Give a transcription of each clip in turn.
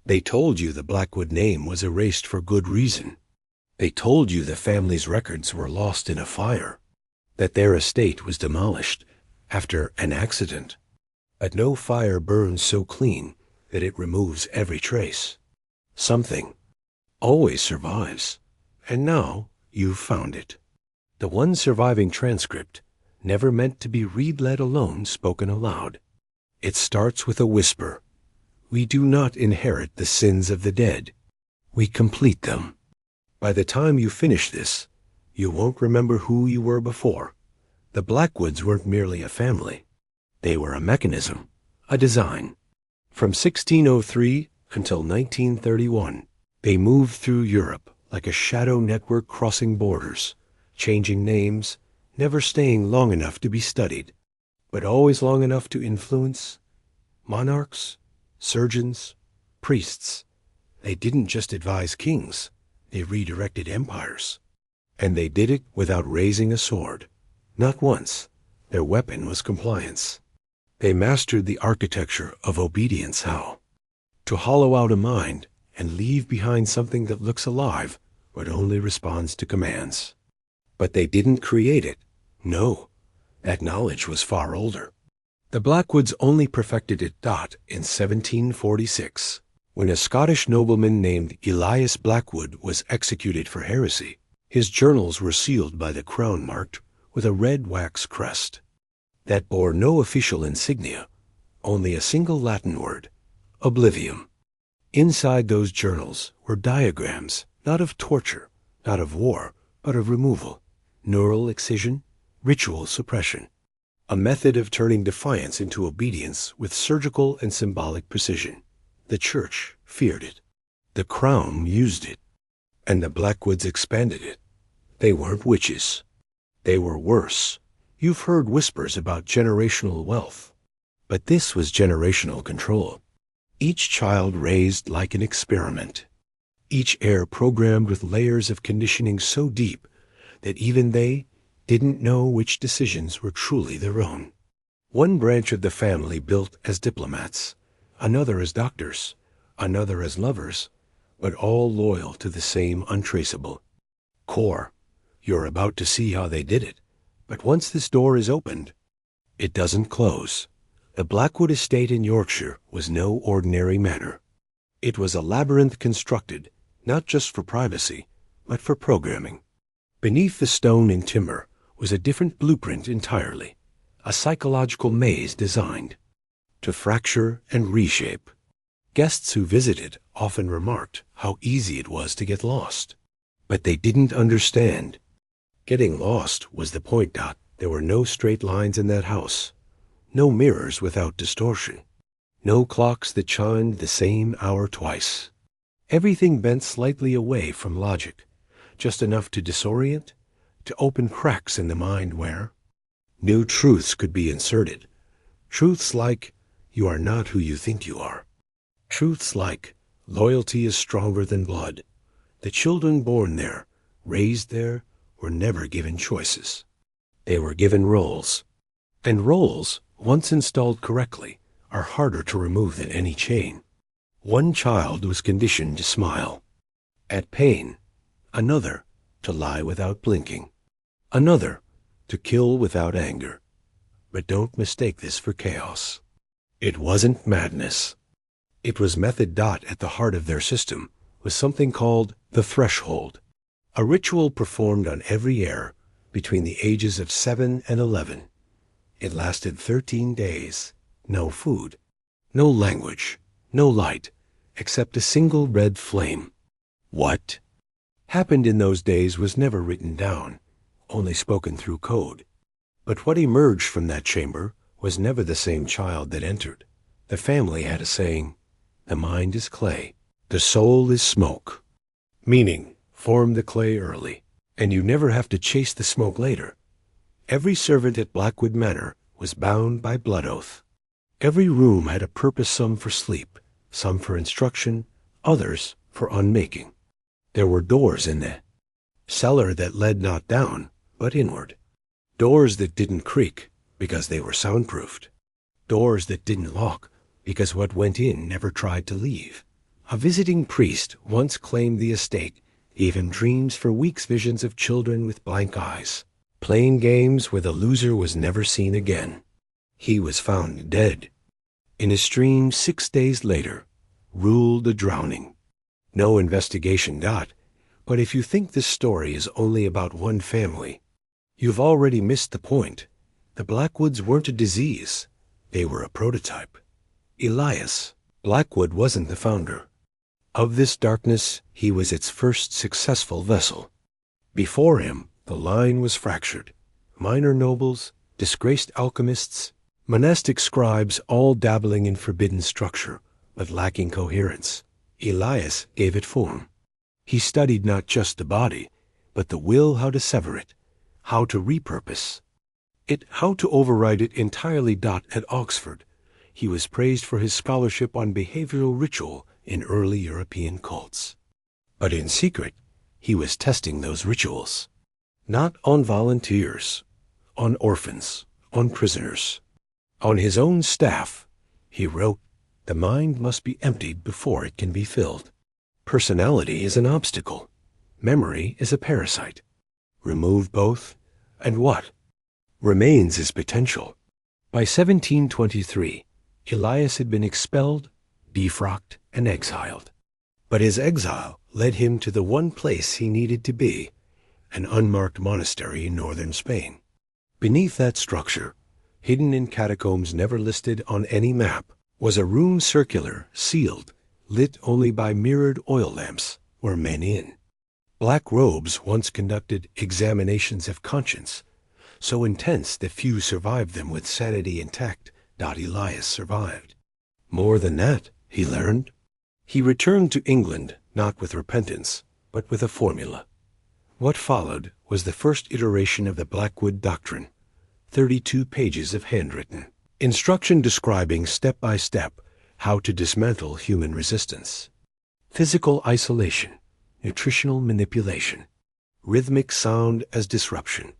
They told you the Blackwood name was erased for good reason. They told you the family's records were lost in a fire, that their estate was demolished after an accident. But no fire burns so clean that it removes every trace. Something always survives, and now you've found it. The one surviving transcript, never meant to be read-let alone, spoken aloud. It starts with a whisper. We do not inherit the sins of the dead. We complete them. By the time you finish this, you won't remember who you were before. The Blackwoods weren't merely a family. They were a mechanism, a design. From 1603 until 1931, they moved through Europe like a shadow network crossing borders, changing names, never staying long enough to be studied, but always long enough to influence monarchs, surgeons, priests. They didn't just advise kings, they redirected empires. And they did it without raising a sword. Not once. Their weapon was compliance. They mastered the architecture of obedience. How? To hollow out a mind and leave behind something that looks alive but only responds to commands. But they didn't create it. No, that knowledge was far older. The Blackwoods only perfected it in 1746, when a Scottish nobleman named Elias Blackwood was executed for heresy. His journals were sealed by the crown marked with a red wax crest that bore no official insignia, only a single Latin word, oblivium. Inside those journals were diagrams, not of torture, not of war, but of removal, neural excision, ritual suppression, a method of turning defiance into obedience with surgical and symbolic precision. The church feared it. The crown used it. And the Blackwoods expanded it. They weren't witches. They were worse. You've heard whispers about generational wealth. But this was generational control. Each child raised like an experiment. Each heir programmed with layers of conditioning so deep that even they didn't know which decisions were truly their own. One branch of the family built as diplomats, another as doctors, another as lovers, but all loyal to the same untraceable core. You're about to see how they did it, but once this door is opened, it doesn't close. The Blackwood estate in Yorkshire was no ordinary manor. It was a labyrinth constructed not just for privacy, but for programming. Beneath the stone and timber was a different blueprint entirely, a psychological maze designed to fracture and reshape. Guests who visited often remarked how easy it was to get lost. But they didn't understand. Getting lost was the point. There were no straight lines in that house, no mirrors without distortion, no clocks that chimed the same hour twice. Everything bent slightly away from logic, just enough to disorient, to open cracks in the mind where new truths could be inserted. Truths like, you are not who you think you are. Truths like, loyalty is stronger than blood. The children born there, raised there, were never given choices. They were given roles. And roles, once installed correctly, are harder to remove than any chain. One child was conditioned to smile at pain, another to lie without blinking, another to kill without anger. But don't mistake this for chaos. It wasn't madness. It was method. At the heart of their system was something called the threshold, a ritual performed on every heir between the ages of 7 and 11. It lasted 13 days. No food, no language, no light, except a single red flame. What happened in those days was never written down, only spoken through code. But what emerged from that chamber was never the same child that entered. The family had a saying, the mind is clay, the soul is smoke. Meaning, form the clay early, and you never have to chase the smoke later. Every servant at Blackwood Manor was bound by blood oath. Every room had a purpose, some for sleep, some for instruction, others for unmaking. There were doors in the cellar that led not down, but inward. Doors that didn't creak because they were soundproofed. Doors that didn't lock because what went in never tried to leave. A visiting priest once claimed the estate, gave him dreams for weeks, visions of children with blank eyes, playing games where the loser was never seen again. He was found dead. In his dream 6 days later, ruled a drowning. No investigation got, but if you think this story is only about one family, you've already missed the point. The Blackwoods weren't a disease. They were a prototype. Elias Blackwood wasn't the founder. Of this darkness, he was its first successful vessel. Before him, the line was fractured. Minor nobles, disgraced alchemists, monastic scribes, all dabbling in forbidden structure, but lacking coherence. Elias gave it form. He studied not just the body, but the will, how to sever it, how to repurpose it, how to override it entirely. At Oxford, he was praised for his scholarship on behavioral ritual in early European cults. But in secret, he was testing those rituals. Not on volunteers, on orphans, on prisoners. On his own staff, he wrote, "The mind must be emptied before it can be filled. Personality is an obstacle. Memory is a parasite. Remove both, and what remains is potential." By 1723, Elias had been expelled, defrocked, and exiled. But his exile led him to the one place he needed to be, an unmarked monastery in northern Spain. Beneath that structure, hidden in catacombs never listed on any map, was a room circular, sealed, lit only by mirrored oil lamps, were men in. Black robes once conducted examinations of conscience, so intense that few survived them with sanity intact. Elias survived. More than that, he learned. He returned to England not with repentance, but with a formula. What followed was the first iteration of the Blackwood Doctrine, 32 pages of handwritten instruction describing step by step how to dismantle human resistance. Physical isolation, nutritional manipulation, rhythmic sound as disruption,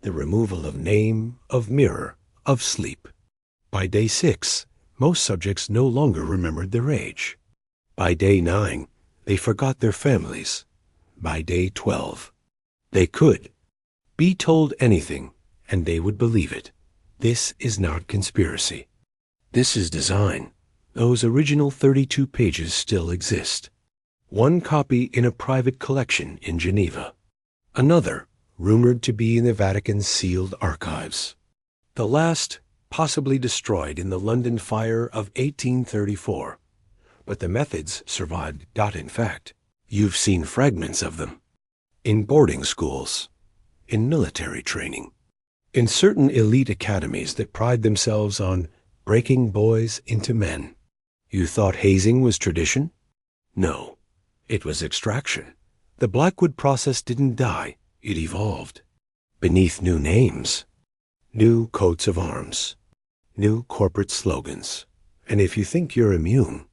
the removal of name, of mirror, of sleep. By day 6, most subjects no longer remembered their age. By day 9, they forgot their families. By day 12, they could be told anything, and they would believe it. This is not conspiracy. This is design. Those original 32 pages still exist. One copy in a private collection in Geneva. Another, rumored to be in the Vatican's sealed archives. The last, possibly destroyed in the London fire of 1834. But the methods survived. In fact, you've seen fragments of them. In boarding schools, in military training, in certain elite academies that pride themselves on breaking boys into men. You thought hazing was tradition? No, it was extraction. The Blackwood process didn't die, it evolved. Beneath new names, new coats of arms, new corporate slogans. And if you think you're immune,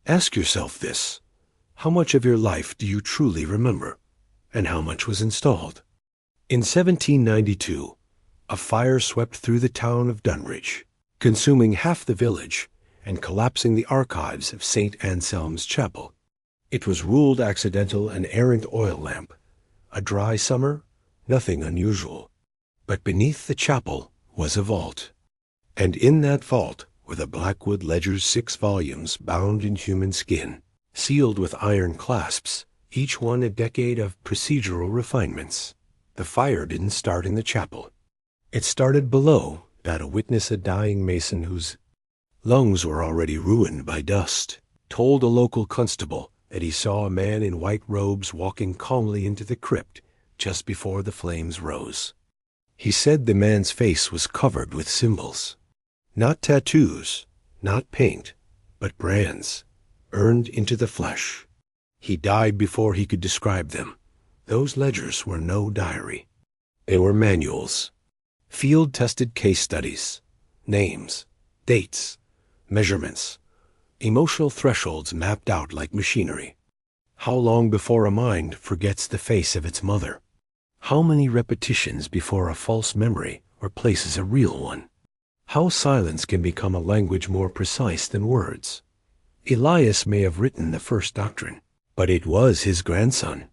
ask yourself this: how much of your life do you truly remember, and how much was installed? In 1792, a fire swept through the town of Dunwich, consuming half the village and collapsing the archives of St. Anselm's Chapel. It was ruled accidental, an errant oil lamp. A dry summer, nothing unusual. But beneath the chapel was a vault. And in that vault were the Blackwood Ledger's 6 volumes bound in human skin, sealed with iron clasps, each one a decade of procedural refinements. The fire didn't start in the chapel. It started below, to witness a dying mason whose lungs were already ruined by dust, told a local constable that he saw a man in white robes walking calmly into the crypt just before the flames rose. He said the man's face was covered with symbols. Not tattoos, not paint, but brands, earned into the flesh. He died before he could describe them. Those ledgers were no diary. They were manuals, field-tested case studies, names, dates, measurements, emotional thresholds mapped out like machinery. How long before a mind forgets the face of its mother? How many repetitions before a false memory replaces a real one? How silence can become a language more precise than words? Elias may have written the first doctrine, but it was his grandson,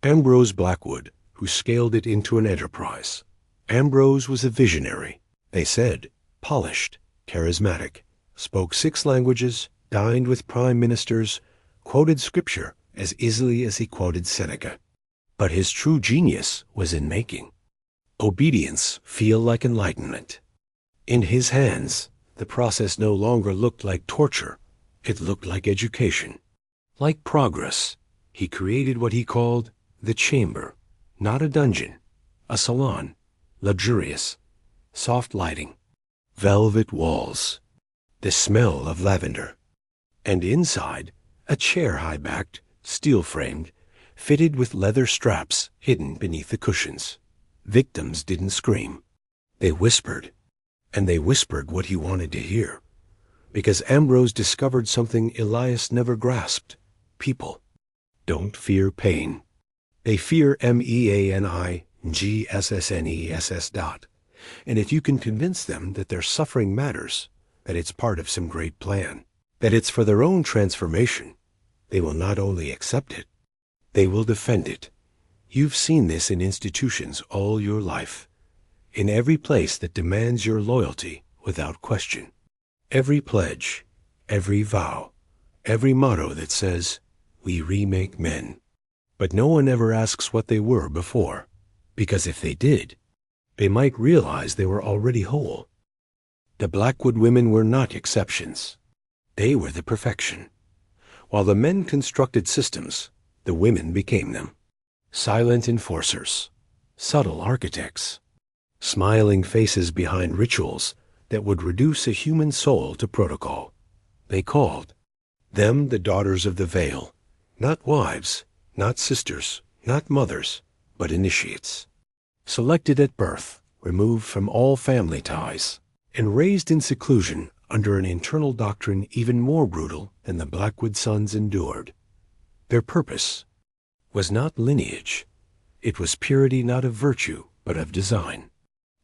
Ambrose Blackwood, who scaled it into an enterprise. Ambrose was a visionary, they said, polished, charismatic, spoke 6 languages, dined with prime ministers, quoted scripture as easily as he quoted Seneca. But his true genius was in making obedience feel like enlightenment. In his hands, the process no longer looked like torture. It looked like education, like progress. He created what he called the chamber, not a dungeon, a salon, luxurious, soft lighting, velvet walls, the smell of lavender, and inside, a chair high-backed, steel-framed, fitted with leather straps hidden beneath the cushions. Victims didn't scream. They whispered, and they whispered what he wanted to hear, because Ambrose discovered something Elias never grasped. People don't fear pain. They fear MEANIGSSNESS. And if you can convince them that their suffering matters, that it's part of some great plan, that it's for their own transformation, they will not only accept it, they will defend it. You've seen this in institutions all your life, in every place that demands your loyalty without question. Every pledge, every vow, every motto that says, "We remake men." But no one ever asks what they were before, because if they did, they might realize they were already whole. The Blackwood women were not exceptions. They were the perfection. While the men constructed systems, the women became them. Silent enforcers, subtle architects, smiling faces behind rituals that would reduce a human soul to protocol. They called them the daughters of the veil, not wives, not sisters, not mothers, but initiates. Selected at birth, removed from all family ties, and raised in seclusion under an internal doctrine even more brutal than the Blackwood sons endured. Their purpose was not lineage. It was purity not of virtue, but of design.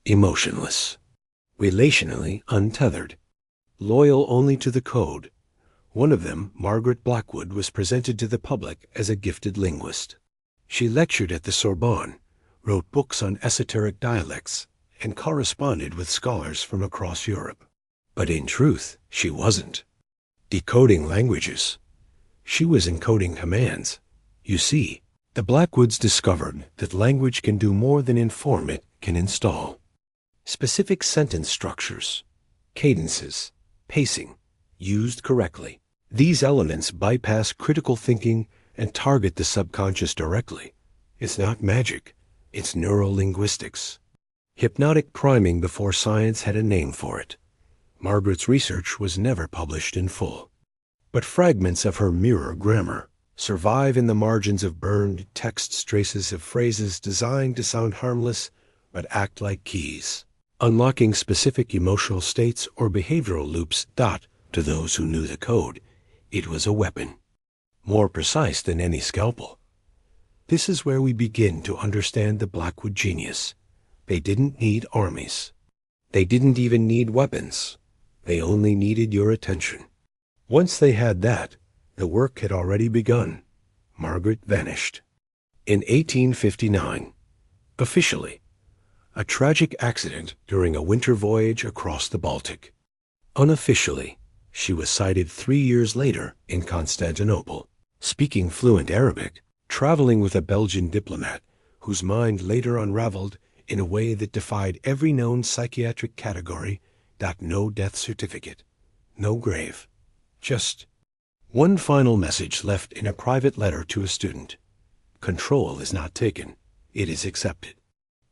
Emotionless, relationally untethered, loyal only to the code. One of them, Margaret Blackwood, was presented to the public as a gifted linguist. She lectured at the Sorbonne, wrote books on esoteric dialects, and corresponded with scholars from across Europe. But in truth, she wasn't decoding languages. She was encoding commands. You see, the Blackwoods discovered that language can do more than inform, it can install. Specific sentence structures, cadences, pacing, used correctly. These elements bypass critical thinking and target the subconscious directly. It's not magic, it's neurolinguistics. Hypnotic priming before science had a name for it. Margaret's research was never published in full, but fragments of her mirror grammar survive in the margins of burned text traces of phrases designed to sound harmless but act like keys, unlocking specific emotional states or behavioral loops. To those who knew the code, it was a weapon, more precise than any scalpel. This is where we begin to understand the Blackwood genius. They didn't need armies. They didn't even need weapons. They only needed your attention. Once they had that, the work had already begun. Margaret vanished. In 1859, officially, a tragic accident during a winter voyage across the Baltic. Unofficially, she was sighted 3 years later in Constantinople, speaking fluent Arabic, traveling with a Belgian diplomat whose mind later unraveled in a way that defied every known psychiatric category. No death certificate, no grave, just one final message left in a private letter to a student. Control is not taken, it is accepted.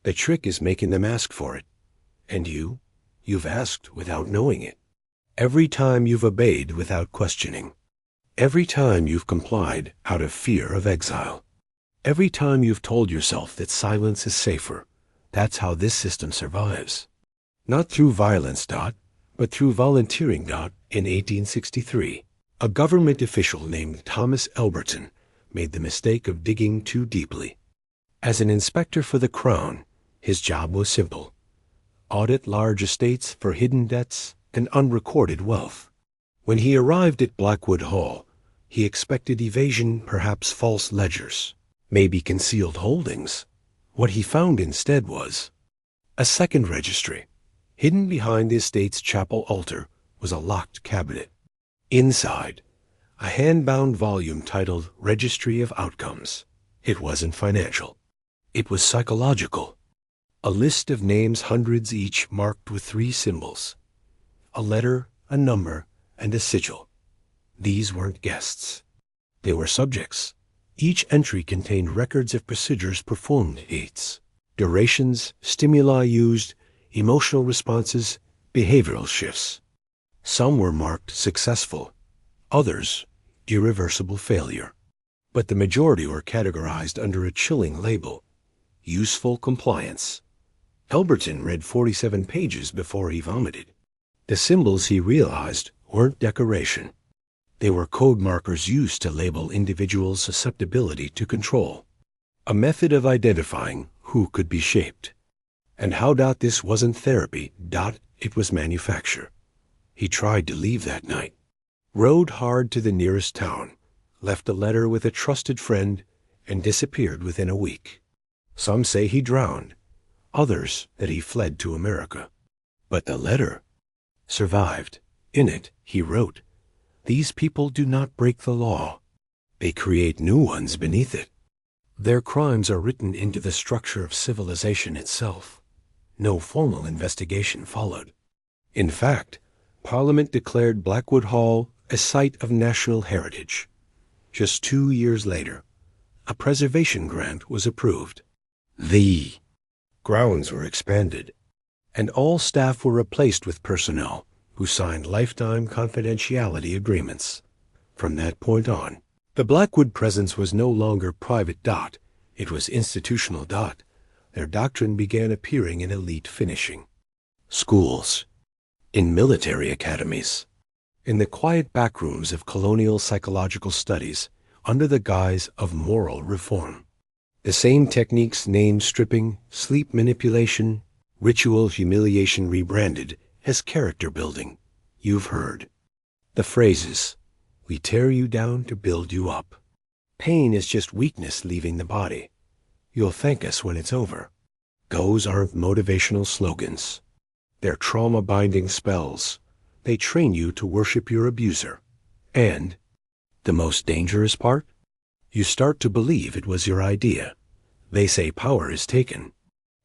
The trick is making them ask for it. And you've asked without knowing it. Every time you've obeyed without questioning. Every time you've complied out of fear of exile. Every time you've told yourself that silence is safer. That's how this system survives. Not through violence, but through volunteering. In 1863, a government official named Thomas Elberton made the mistake of digging too deeply. As an inspector for the Crown, his job was simple: audit large estates for hidden debts and unrecorded wealth. When he arrived at Blackwood Hall, he expected evasion, perhaps false ledgers, maybe concealed holdings. What he found instead was a second registry. Hidden behind the estate's chapel altar was a locked cabinet. Inside, a hand-bound volume titled Registry of Outcomes. It wasn't financial. It was psychological. A list of names, hundreds each, marked with 3 symbols. A letter, a number, and a sigil. These weren't guests. They were subjects. Each entry contained records of procedures performed, dates, durations, stimuli used, emotional responses, behavioral shifts. Some were marked successful, others irreversible failure. But the majority were categorized under a chilling label: useful compliance. Elberton read 47 pages before he vomited. The symbols, he realized, weren't decoration. They were code markers used to label individuals' susceptibility to control. A method of identifying who could be shaped. And how this wasn't therapy, it was manufacture. He tried to leave that night. Rode hard to the nearest town, left a letter with a trusted friend, and disappeared within a week. Some say he drowned, others that he fled to America. But the letter survived. In it, he wrote, "These people do not break the law. They create new ones beneath it. Their crimes are written into the structure of civilization itself." No formal investigation followed. In fact, Parliament declared Blackwood Hall a site of national heritage. Just 2 years later, a preservation grant was approved. The grounds were expanded, and all staff were replaced with personnel who signed lifetime confidentiality agreements. From that point on, the Blackwood presence was no longer private. It was institutional. Their doctrine began appearing in elite finishing schools, in military academies, in the quiet backrooms of colonial psychological studies under the guise of moral reform. The same techniques, name stripping, sleep manipulation, ritual humiliation, rebranded as character building. You've heard the phrases, "We tear you down to build you up." Pain is just weakness leaving the body. You'll thank us when it's over. Those aren't motivational slogans. They're trauma-binding spells. They train you to worship your abuser. And the most dangerous part? You start to believe it was your idea. They say power is taken,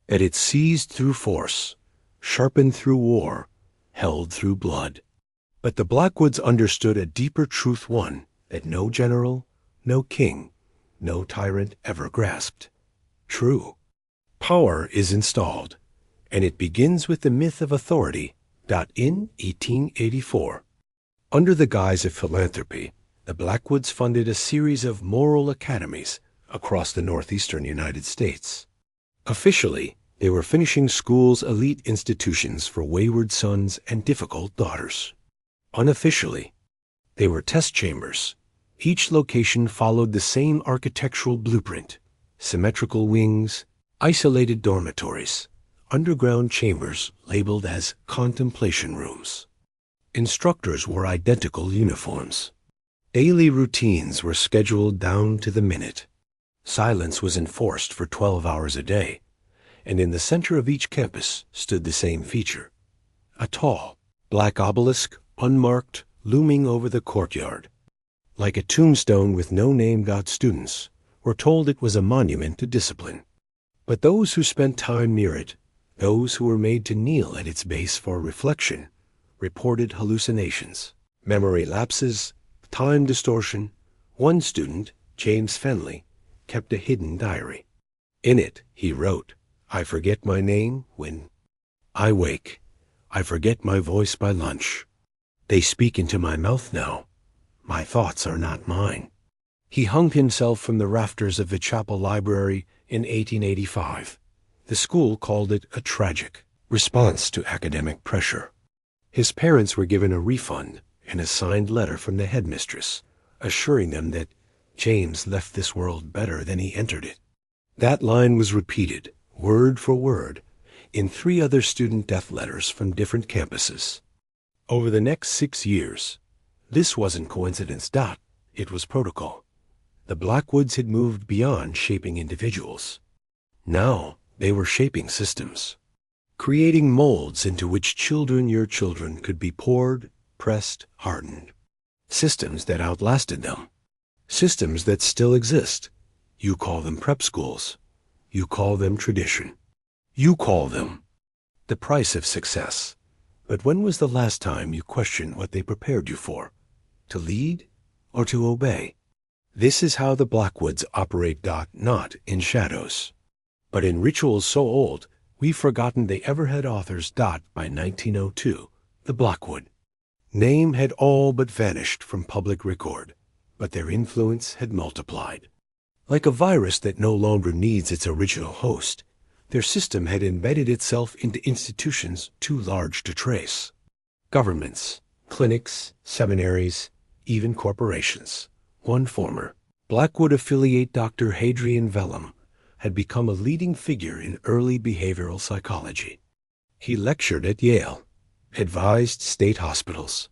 that it's seized through force, sharpened through war, held through blood. But the Blackwoods understood a deeper truth, one that no general, no king, no tyrant ever grasped. True. Power is installed, and it begins with the myth of authority. In 1884, under the guise of philanthropy, the Blackwoods funded a series of moral academies across the northeastern United States. Officially, they were finishing schools, elite institutions for wayward sons and difficult daughters. Unofficially, they were test chambers. Each location followed the same architectural blueprint: symmetrical wings, isolated dormitories, underground chambers labeled as contemplation rooms. Instructors wore identical uniforms. Daily routines were scheduled down to the minute. Silence was enforced for 12 hours a day, and in the center of each campus stood the same feature: a tall, black obelisk, unmarked, looming over the courtyard. Like a tombstone with no name, students were told it was a monument to discipline. But those who spent time near it, those who were made to kneel at its base for reflection, reported hallucinations, memory lapses, time distortion. One student, James Fenley, kept a hidden diary. In it, he wrote, "I forget my name when I wake. I forget my voice by lunch. They speak into my mouth now. My thoughts are not mine." He hung himself from the rafters of the chapel library in 1885. The school called it a tragic response to academic pressure. His parents were given a refund and a signed letter from the headmistress, assuring them that James left this world better than he entered it. That line was repeated, word for word, in 3 other student death letters from different campuses. Over the next 6 years, This wasn't coincidence. It was protocol. The Blackwoods had moved beyond shaping individuals. Now they were shaping systems, creating molds into which your children could be poured, pressed, hardened. Systems that outlasted them. Systems that still exist. You call them prep schools. You call them tradition. You call them the price of success. But when was the last time you questioned what they prepared you for? To lead or to obey? This is how the Blackwoods operate. Not in shadows, but in rituals so old we've forgotten they ever had authors. By 1902, the Blackwood name had all but vanished from public record, but their influence had multiplied. Like a virus that no longer needs its original host, their system had embedded itself into institutions too large to trace. Governments, clinics, seminaries, even corporations. One former Blackwood affiliate, Dr. Hadrian Vellum, had become a leading figure in early behavioral psychology. He lectured at Yale, advised state hospitals.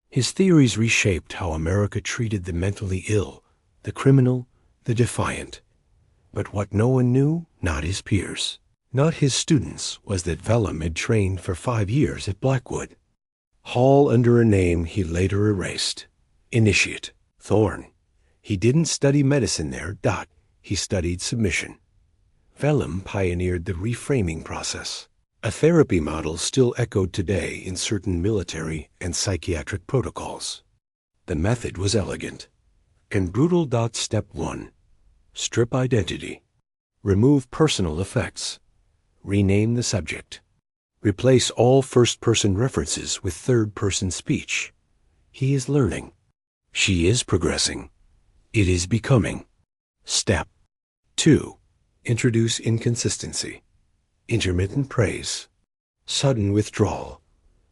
His theories reshaped how America treated the mentally ill, the criminal, the defiant. But what no one knew, not his peers, not his students, was that Vellum had trained for 5 years at Blackwood. Hall under a name he later erased. Initiate, Thorne. He didn't study medicine there. He studied submission. Vellum pioneered the reframing process, a therapy model still echoed today in certain military and psychiatric protocols. The method was elegant and brutal. Step 1. Strip identity. Remove personal effects. Rename the subject. Replace all first-person references with third-person speech. He is learning. She is progressing. It is becoming. Step 2. Introduce inconsistency. Intermittent praise. Sudden withdrawal.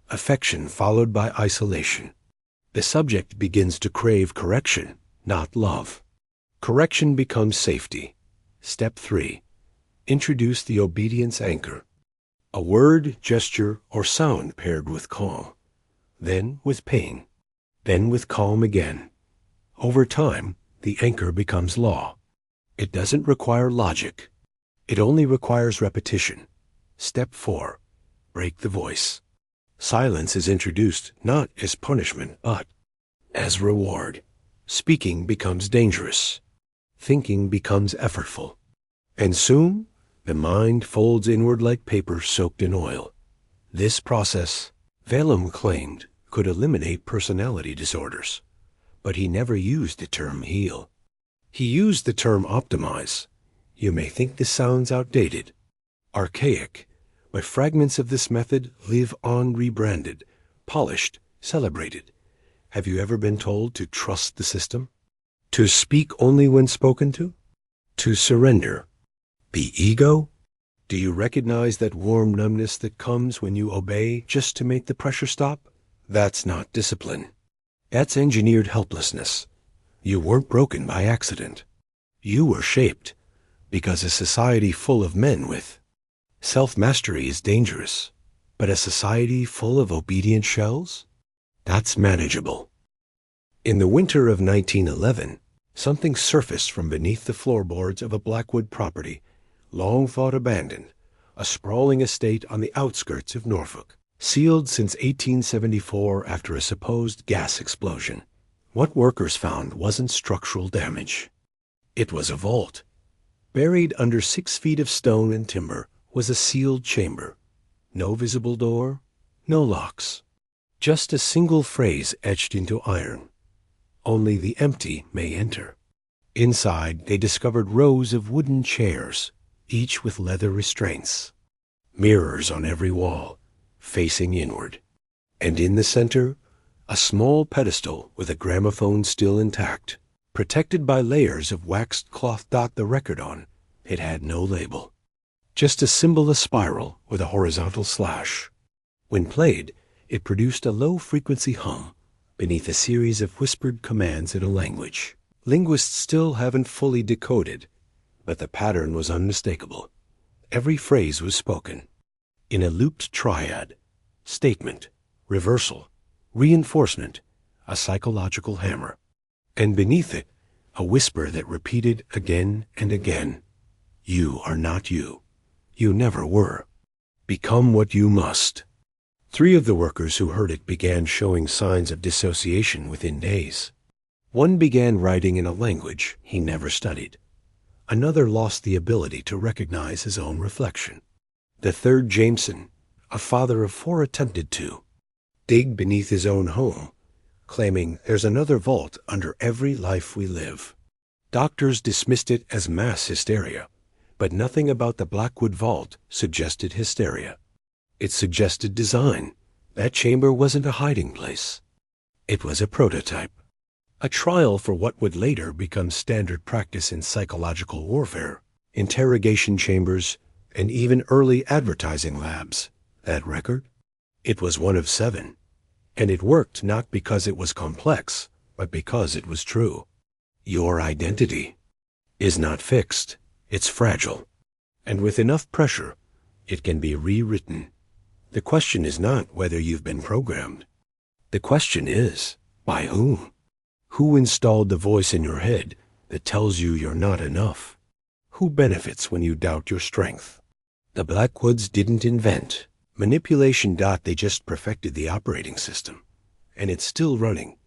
Affection followed by isolation. The subject begins to crave correction, not love. Correction becomes safety. Step 3. Introduce the obedience anchor. A word, gesture, or sound paired with calm. Then with pain. Then with calm again. Over time, the anchor becomes law. It doesn't require logic. It only requires repetition. Step 4. Break the voice. Silence is introduced not as punishment, but as reward. Speaking becomes dangerous. Thinking becomes effortful. And soon, the mind folds inward like paper soaked in oil. This process, Vellum claimed, could eliminate personality disorders. But he never used the term heal. He used the term optimize. You may think this sounds outdated, archaic, but fragments of this method live on rebranded, polished, celebrated. Have you ever been told to trust the system? To speak only when spoken to? To surrender? The ego? Do you recognize that warm numbness that comes when you obey just to make the pressure stop? That's not discipline. That's engineered helplessness. You weren't broken by accident. You were shaped because a society full of men with self-mastery is dangerous, but a society full of obedient shells? That's manageable. In the winter of 1911, something surfaced from beneath the floorboards of a Blackwood property, long thought abandoned, a sprawling estate on the outskirts of Norfolk, sealed since 1874 after a supposed gas explosion. What workers found wasn't structural damage. It was a vault. Buried under 6 feet of stone and timber was a sealed chamber. No visible door, no locks. Just a single phrase etched into iron. Only the empty may enter. Inside, they discovered rows of wooden chairs, each with leather restraints. Mirrors on every wall, facing inward. And in the center, a small pedestal with a gramophone still intact, protected by layers of waxed cloth. The record on it had no label. Just a symbol, a spiral with a horizontal slash. When played, it produced a low-frequency hum beneath a series of whispered commands in a language linguists still haven't fully decoded, but the pattern was unmistakable. Every phrase was spoken in a looped triad: statement, reversal, reinforcement, a psychological hammer. And beneath it, a whisper that repeated again and again, "You are not you. You never were. Become what you must." 3 of the workers who heard it began showing signs of dissociation within days. One began writing in a language he never studied. Another lost the ability to recognize his own reflection. The third, Jameson, a father of 4, attempted to dig beneath his own home, claiming there's another vault under every life we live. Doctors dismissed it as mass hysteria, but nothing about the Blackwood vault suggested hysteria. It suggested design. That chamber wasn't a hiding place. It was a prototype. A trial for what would later become standard practice in psychological warfare, interrogation chambers, and even early advertising labs. That record? It was one of 7. And it worked not because it was complex, but because it was true. Your identity is not fixed. It's fragile. And with enough pressure, it can be rewritten. The question is not whether you've been programmed. The question is, by whom? Who installed the voice in your head that tells you you're not enough? Who benefits when you doubt your strength? The Blackwoods didn't invent manipulation. They just perfected the operating system. And it's still running.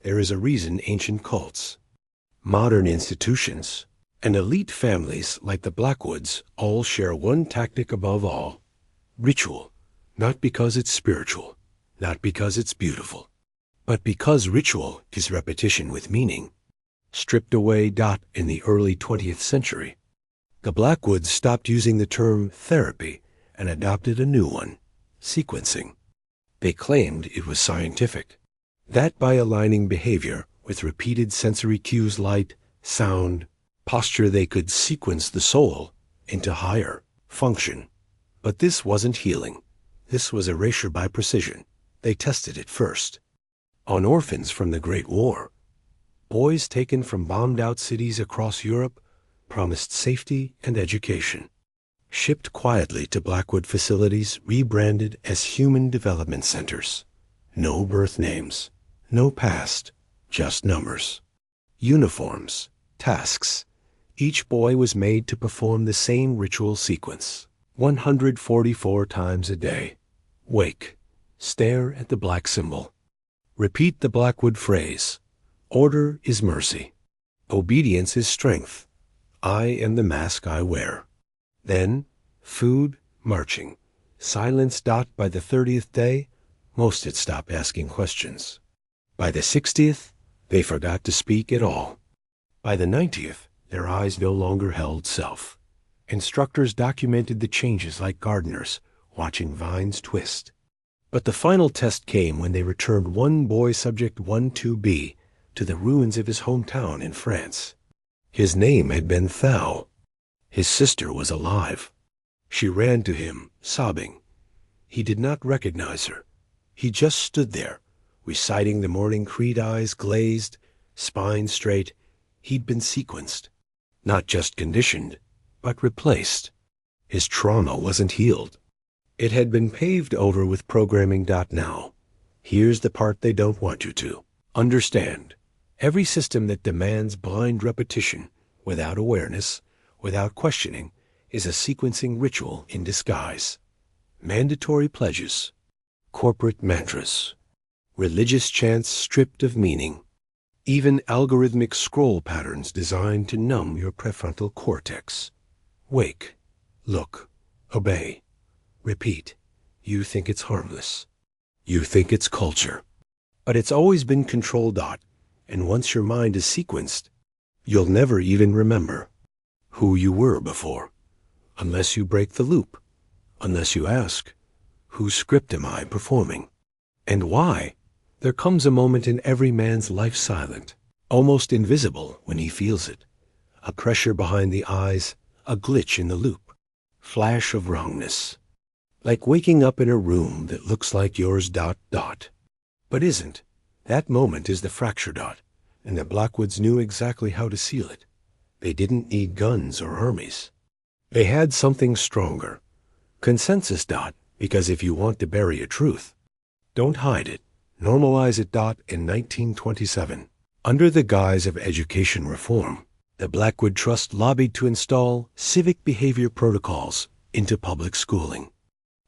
There is a reason ancient cults, modern institutions, and elite families like the Blackwoods all share one tactic above all: ritual. Not because it's spiritual, not because it's beautiful, but because ritual is repetition with meaning. Stripped away. In the early 20th century, the Blackwoods stopped using the term therapy and adopted a new one: sequencing. They claimed it was scientific, that by aligning behavior with repeated sensory cues, light, sound, posture, they could sequence the soul into higher function. But this wasn't healing. This was erasure by precision. They tested it first on orphans from the Great War. Boys taken from bombed-out cities across Europe, promised safety and education. Shipped quietly to Blackwood facilities rebranded as human development centers. No birth names, no past, just numbers. Uniforms, tasks. Each boy was made to perform the same ritual sequence 144 times a day. Wake. Stare at the black symbol. Repeat the Blackwood phrase. Order is mercy. Obedience is strength. I am the mask I wear. Then, food, marching. Silence. By the 30th day, most had stopped asking questions. By the 60th, they forgot to speak at all. By the 90th, their eyes no longer held self. Instructors documented the changes like gardeners watching vines twist. But the final test came when they returned one boy, subject 12B, to the ruins of his hometown in France. His name had been Thou. His sister was alive. She ran to him, sobbing. He did not recognize her. He just stood there, reciting the morning creed, eyes glazed, spine straight. He'd been sequenced. Not just conditioned, but replaced. His trauma wasn't healed. It had been paved over with programming. Now, here's the part they don't want you to understand. Every system that demands blind repetition, without awareness, without questioning, is a sequencing ritual in disguise. Mandatory pledges, corporate mantras, religious chants stripped of meaning, even algorithmic scroll patterns designed to numb your prefrontal cortex. Wake, look, obey, repeat. You think it's harmless. You think it's culture. But it's always been control. And once your mind is sequenced, you'll never even remember who you were before, unless you break the loop, unless you ask, whose script am I performing? And why? There comes a moment in every man's life, silent, almost invisible when he feels it. A pressure behind the eyes, a glitch in the loop, flash of wrongness. Like waking up in a room that looks like yours. But isn't. That moment is the fracture. And the Blackwoods knew exactly how to seal it. They didn't need guns or armies. They had something stronger. Consensus. Because if you want to bury a truth, don't hide it, normalize it. In 1927, under the guise of education reform, the Blackwood Trust lobbied to install civic behavior protocols into public schooling.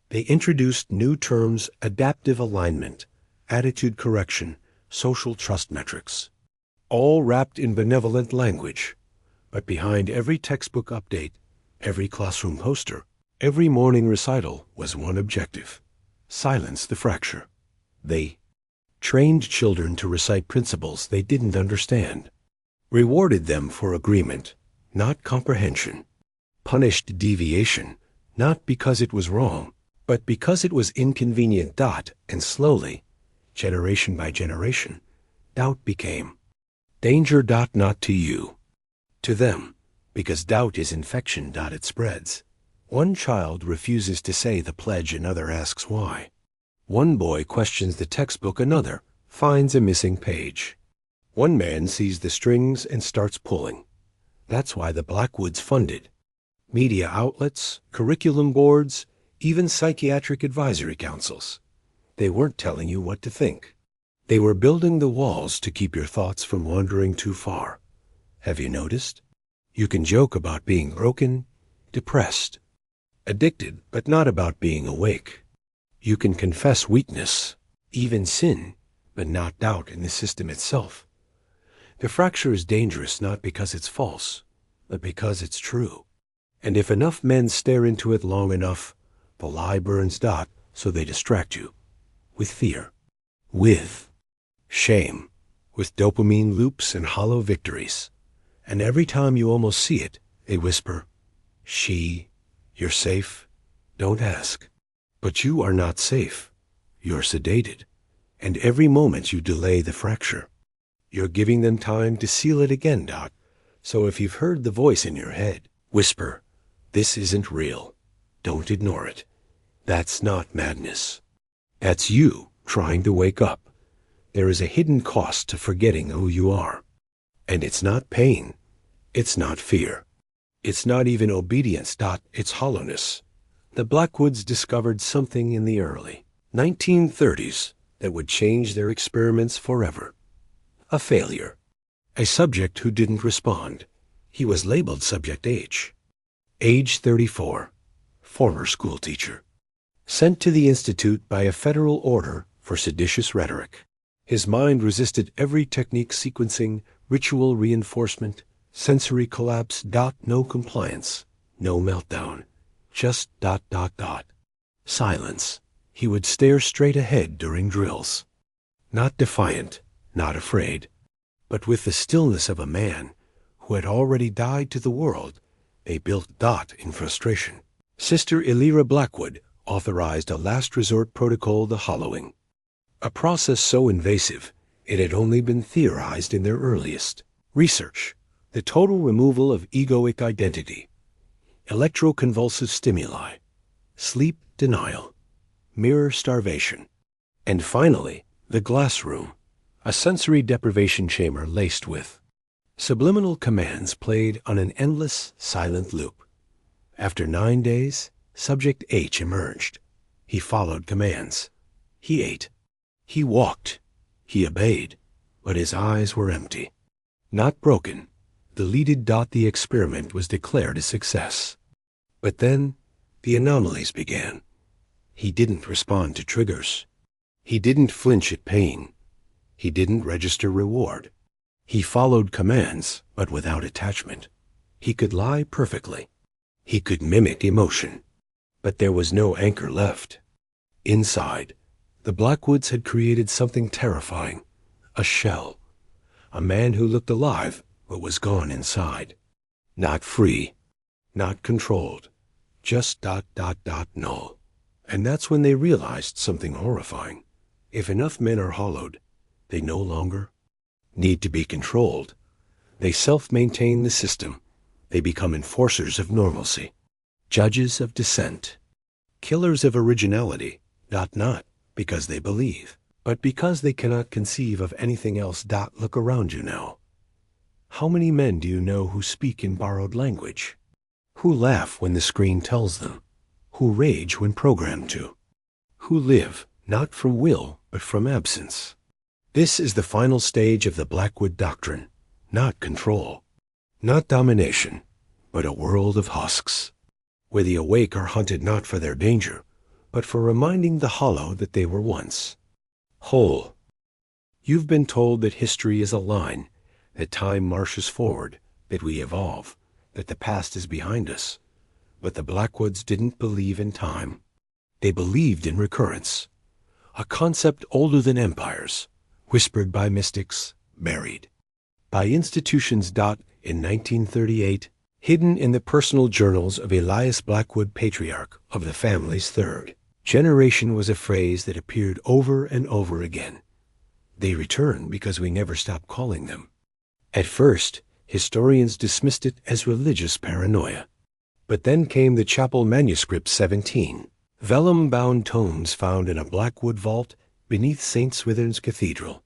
They introduced new terms: adaptive alignment, attitude correction, social trust metrics, all wrapped in benevolent language. But behind every textbook update, every classroom poster, every morning recital was one objective: silence the fracture. They trained children to recite principles they didn't understand, rewarded them for agreement, not comprehension, punished deviation, not because it was wrong, but because it was inconvenient. And slowly, generation by generation, doubt became danger. Not to you, to them, because doubt is infection. It spreads. One child refuses to say the pledge, another asks why. One boy questions the textbook, another finds a missing page. One man sees the strings and starts pulling. That's why the Blackwoods funded media outlets, curriculum boards, even psychiatric advisory councils. They weren't telling you what to think. They were building the walls to keep your thoughts from wandering too far. Have you noticed? You can joke about being broken, depressed, addicted, but not about being awake. You can confess weakness, even sin, but not doubt in the system itself. The fracture is dangerous not because it's false, but because it's true. And if enough men stare into it long enough, the lie burns. So they distract you with fear, with shame, with dopamine loops and hollow victories. And every time you almost see it, they whisper, you're safe. Don't ask. But you are not safe. You're sedated. And every moment you delay the fracture, you're giving them time to seal it again. So if you've heard the voice in your head whisper, this isn't real, don't ignore it. That's not madness. That's you trying to wake up. There is a hidden cost to forgetting who you are. And it's not pain. It's not fear. It's not even obedience. It's hollowness. The Blackwoods discovered something in the early 1930s that would change their experiments forever. A failure. A subject who didn't respond. He was labeled Subject H. Age 34. Former school teacher. Sent to the Institute by a federal order for seditious rhetoric. His mind resisted every technique: sequencing, ritual reinforcement, sensory collapse. No compliance. No meltdown. Just ... Silence. He would stare straight ahead during drills. Not defiant, not afraid, but with the stillness of a man who had already died to the world. They built ... in frustration. Sister Elira Blackwood authorized a last resort protocol, the hollowing. A process so invasive it had only been theorized in their earliest research. The total removal of egoic identity, electroconvulsive stimuli, sleep denial, mirror starvation, and finally, the glass room, a sensory deprivation chamber laced with subliminal commands played on an endless, silent loop. After 9 days, Subject H emerged. He followed commands. He ate. He walked. He obeyed. But his eyes were empty. Not broken. Deleted. The experiment was declared a success. But then, the anomalies began. He didn't respond to triggers. He didn't flinch at pain. He didn't register reward. He followed commands, but without attachment. He could lie perfectly. He could mimic emotion. But there was no anchor left. Inside, the Blackwoods had created something terrifying. A shell. A man who looked alive, but was gone inside. Not free. Not controlled. Just ... null. And that's when they realized something horrifying. If enough men are hollowed, they no longer need to be controlled. They self-maintain the system. They become enforcers of normalcy, judges of dissent, killers of originality, not because they believe, but because they cannot conceive of anything else. Look around you now. How many men do you know who speak in borrowed language? Who laugh when the screen tells them? Who rage when programmed to? Who live not from will, but from absence. This is the final stage of the Blackwood Doctrine, not control, not domination, but a world of husks, where the awake are hunted not for their danger, but for reminding the hollow that they were once whole. You've been told that history is a line, that time marches forward, that we evolve, that the past is behind us. But the Blackwoods didn't believe in time. They believed in recurrence, a concept older than empires, whispered by mystics, buried by institutions. In 1938, hidden in the personal journals of Elias Blackwood, patriarch of the family's third generation, was a phrase that appeared over and over again. They return because we never stop calling them. At first, historians dismissed it as religious paranoia. But then came the chapel manuscript 17, vellum-bound tomes found in a Blackwood vault beneath St. Swithin's Cathedral.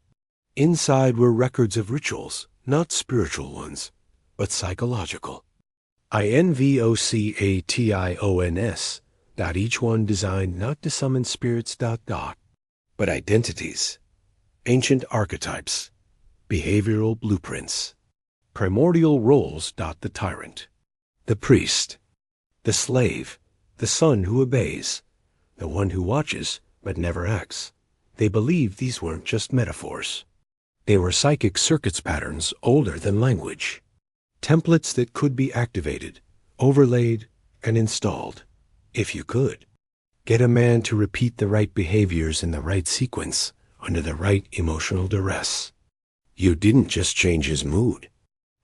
Inside were records of rituals, not spiritual ones, but psychological. INVOCATIONS. Each one designed not to summon spirits. But identities, ancient archetypes, behavioral blueprints, primordial roles. The tyrant, the priest, the slave, the son who obeys, the one who watches but never acts. They believed these weren't just metaphors. They were psychic circuits patterns older than language, templates that could be activated, overlaid, and installed, if you could. Get a man to repeat the right behaviors in the right sequence under the right emotional duress. You didn't just change his mood.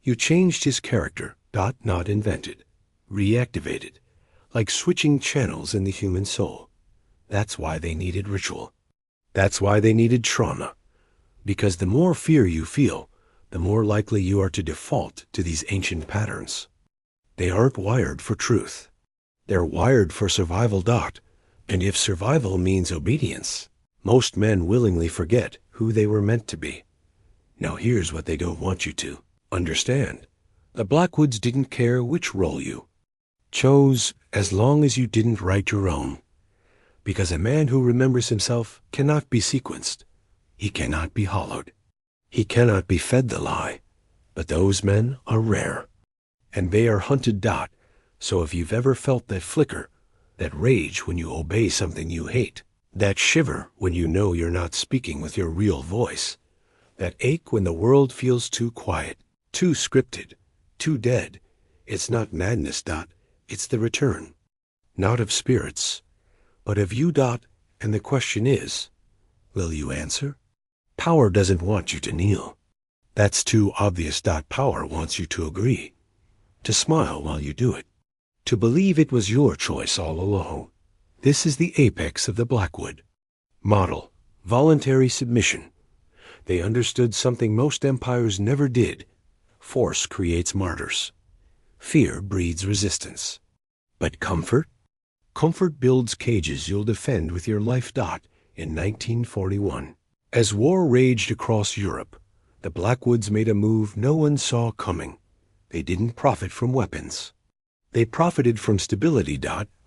You changed his character. Not invented, reactivated, like switching channels in the human soul. That's why they needed ritual. That's why they needed trauma. Because the more fear you feel, the more likely you are to default to these ancient patterns. They aren't wired for truth. They're wired for survival. And if survival means obedience, most men willingly forget who they were meant to be. Now here's what they don't want you to understand. The Blackwoods didn't care which role you chose as long as you didn't write your own. Because a man who remembers himself cannot be sequenced. He cannot be hollowed. He cannot be fed the lie. But those men are rare. And they are hunted. So if you've ever felt that flicker, that rage when you obey something you hate, that shiver when you know you're not speaking with your real voice, that ache when the world feels too quiet, too scripted, too dead, it's not madness. It's the return, not of spirits, but of you. And the question is, will you answer? Power doesn't want you to kneel. That's too obvious. Power wants you to agree, to smile while you do it, to believe it was your choice all along. This is the apex of the Blackwood model, voluntary submission. They understood something most empires never did. Force creates martyrs. Fear breeds resistance. But comfort? Comfort builds cages you'll defend with your life. In 1941, as war raged across Europe, the Blackwoods made a move no one saw coming. They didn't profit from weapons. They profited from stability.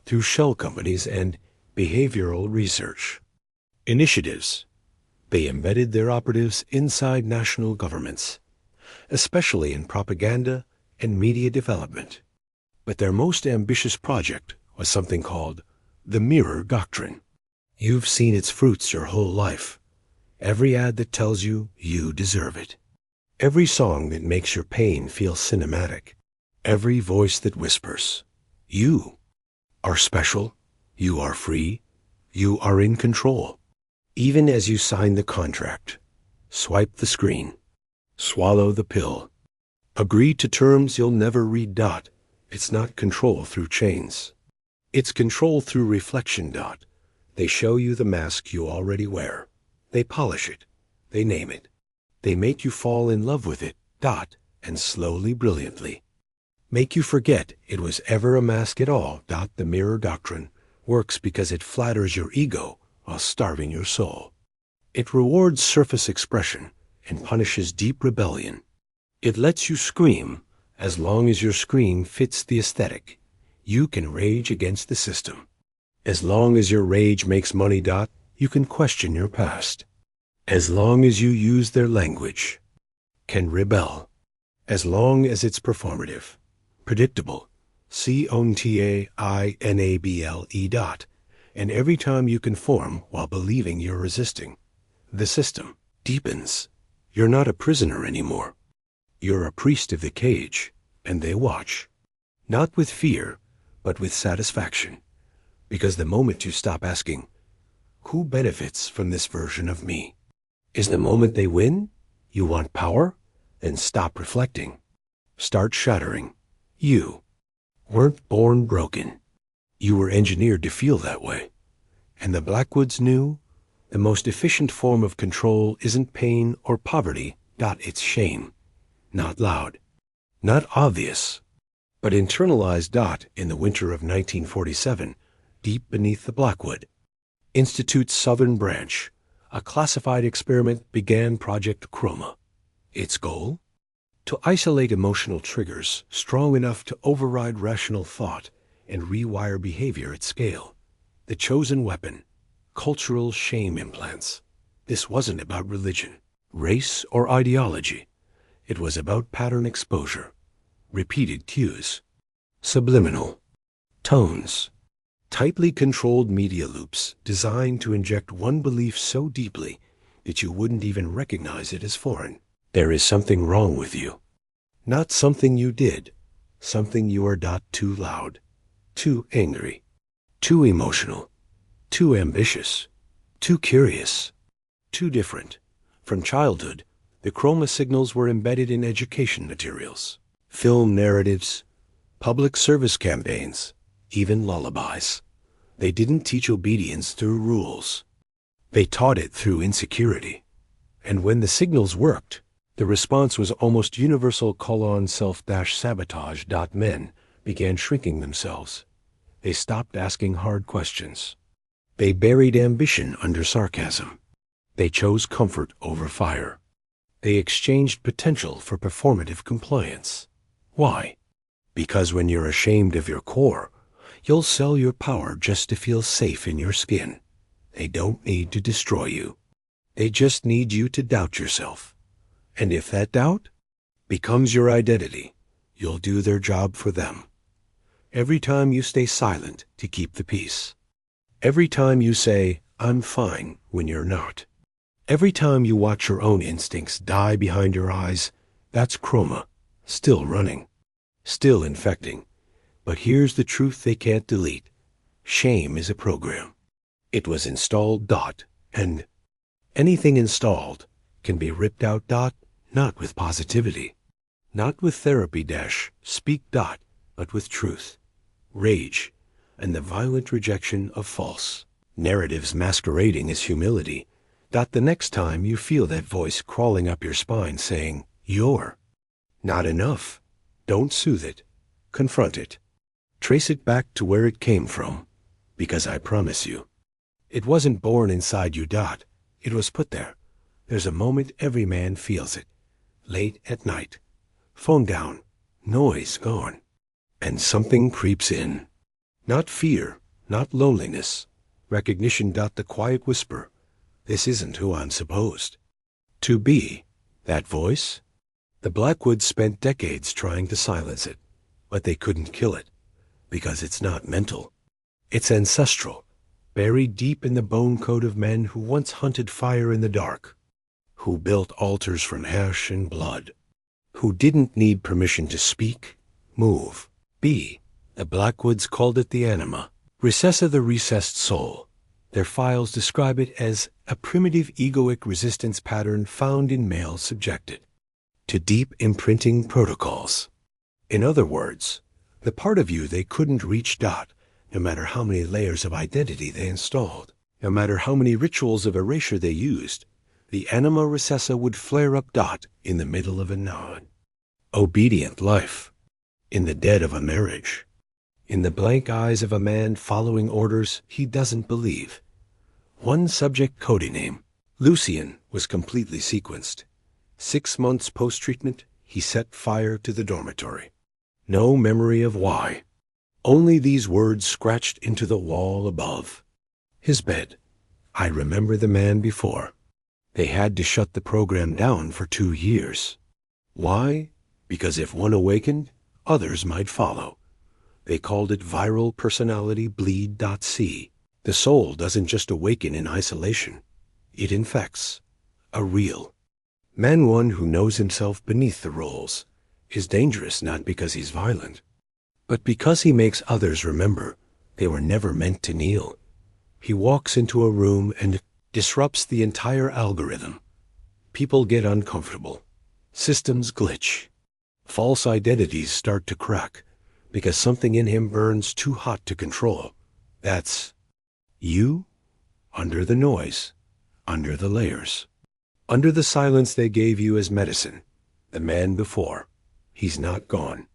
Through shell companies and behavioral research initiatives. They embedded their operatives inside national governments, especially in propaganda and media development. But their most ambitious project was something called the Mirror Doctrine. You've seen its fruits your whole life. Every ad that tells you you deserve it. Every song that makes your pain feel cinematic. Every voice that whispers, you are special, you are free, you are in control. Even as you sign the contract, swipe the screen, swallow the pill, agree to terms you'll never read. It's not control through chains. It's control through reflection. They show you the mask you already wear. They polish it. They name it. They make you fall in love with it. And slowly, brilliantly, make you forget it was ever a mask at all. The Mirror Doctrine works because it flatters your ego while starving your soul. It rewards surface expression and punishes deep rebellion. It lets you scream as long as your scream fits the aesthetic. You can rage against the system. As long as your rage makes money. you can question your past. As long as you use their language, can rebel. As long as it's performative, predictable, CONTAINABLE. And every time you conform while believing you're resisting, the system deepens. You're not a prisoner anymore. You're a priest of the cage, and they watch. Not with fear, but with satisfaction. Because the moment you stop asking, who benefits from this version of me, is the moment they win. You want power? Then stop reflecting. Start shattering. You weren't born broken. You were engineered to feel that way. And the Blackwoods knew the most efficient form of control isn't pain or poverty. It's shame. Not loud. Not obvious. But internalized. In the winter of 1947, deep beneath the Blackwood Institute's southern branch, a classified experiment began Project Chroma. Its goal? To isolate emotional triggers strong enough to override rational thought and rewire behavior at scale. The chosen weapon, cultural shame implants. This wasn't about religion, race, or ideology. It was about pattern exposure, repeated cues, subliminal tones, tightly controlled media loops designed to inject one belief so deeply that you wouldn't even recognize it as foreign. There is something wrong with you. Not something you did, something you are. Too loud, too angry, too emotional, too ambitious, too curious, too different. From childhood, the chroma signals were embedded in education materials, film narratives, public service campaigns, even lullabies. They didn't teach obedience through rules. They taught it through insecurity. And when the signals worked, the response was almost universal: self-sabotage. Men began shrinking themselves. They stopped asking hard questions. They buried ambition under sarcasm. They chose comfort over fire. They exchanged potential for performative compliance. Why? Because when you're ashamed of your core, you'll sell your power just to feel safe in your skin. They don't need to destroy you. They just need you to doubt yourself. And if that doubt becomes your identity, you'll do their job for them. Every time you stay silent to keep the peace. Every time you say, I'm fine, when you're not. Every time you watch your own instincts die behind your eyes, that's chroma, still running, still infecting. But here's the truth they can't delete. Shame is a program. It was installed. And anything installed can be ripped out. Not with positivity, not with therapy speak. But with truth, rage, and the violent rejection of false narratives masquerading as humility. The next time you feel that voice crawling up your spine saying, you're not enough, don't soothe it, confront it. Trace it back to where it came from, because I promise you, it wasn't born inside you. It was put there. There's a moment every man feels it. Late at night, phone down, noise gone, and something creeps in. Not fear, not loneliness, recognition. The quiet whisper, this isn't who I'm supposed to be. That voice? The Blackwoods spent decades trying to silence it, but they couldn't kill it, because it's not mental. It's ancestral, buried deep in the bone code of men who once hunted fire in the dark, who built altars from ash and blood, who didn't need permission to speak, move, be. The Blackwoods called it the anima, recessa, the recessed soul. Their files describe it as a primitive egoic resistance pattern found in males subjected to deep imprinting protocols. In other words, the part of you they couldn't reach. No matter how many layers of identity they installed, no matter how many rituals of erasure they used, the anima recessa would flare up. In the middle of a nod. Obedient life. In the dead of a marriage. In the blank eyes of a man following orders he doesn't believe. One subject code name, Lucian, was completely sequenced. 6 months post-treatment, he set fire to the dormitory. No memory of why. Only these words scratched into the wall above. His bed, I remember the man before. They had to shut the program down for 2 years. Why? Because if one awakened, others might follow. They called it viral personality bleed.c. The soul doesn't just awaken in isolation. It infects. A real. Man one who knows himself beneath the roles is dangerous not because he's violent, but because he makes others remember they were never meant to kneel. He walks into a room and disrupts the entire algorithm. People get uncomfortable. Systems glitch. False identities start to crack because something in him burns too hot to control. That's you under the noise, under the layers, under the silence they gave you as medicine. The man before, he's not gone.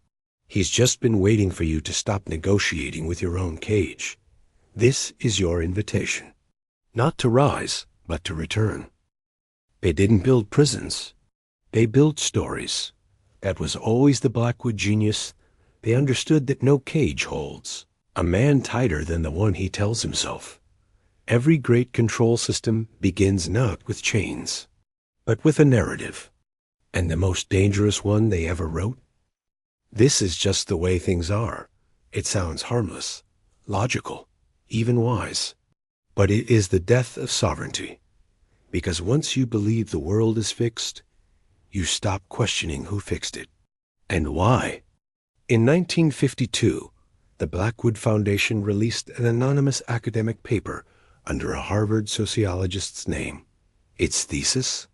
He's just been waiting for you to stop negotiating with your own cage. This is your invitation. Not to rise, but to return. They didn't build prisons. They built stories. That was always the Blackwood genius. They understood that no cage holds a man tighter than the one he tells himself. Every great control system begins not with chains, but with a narrative. And the most dangerous one they ever wrote? This is just the way things are. It sounds harmless, logical, even wise. But it is the death of sovereignty. Because once you believe the world is fixed, you stop questioning who fixed it and why. In 1952, the Blackwood Foundation released an anonymous academic paper under a Harvard sociologist's name. Its thesis?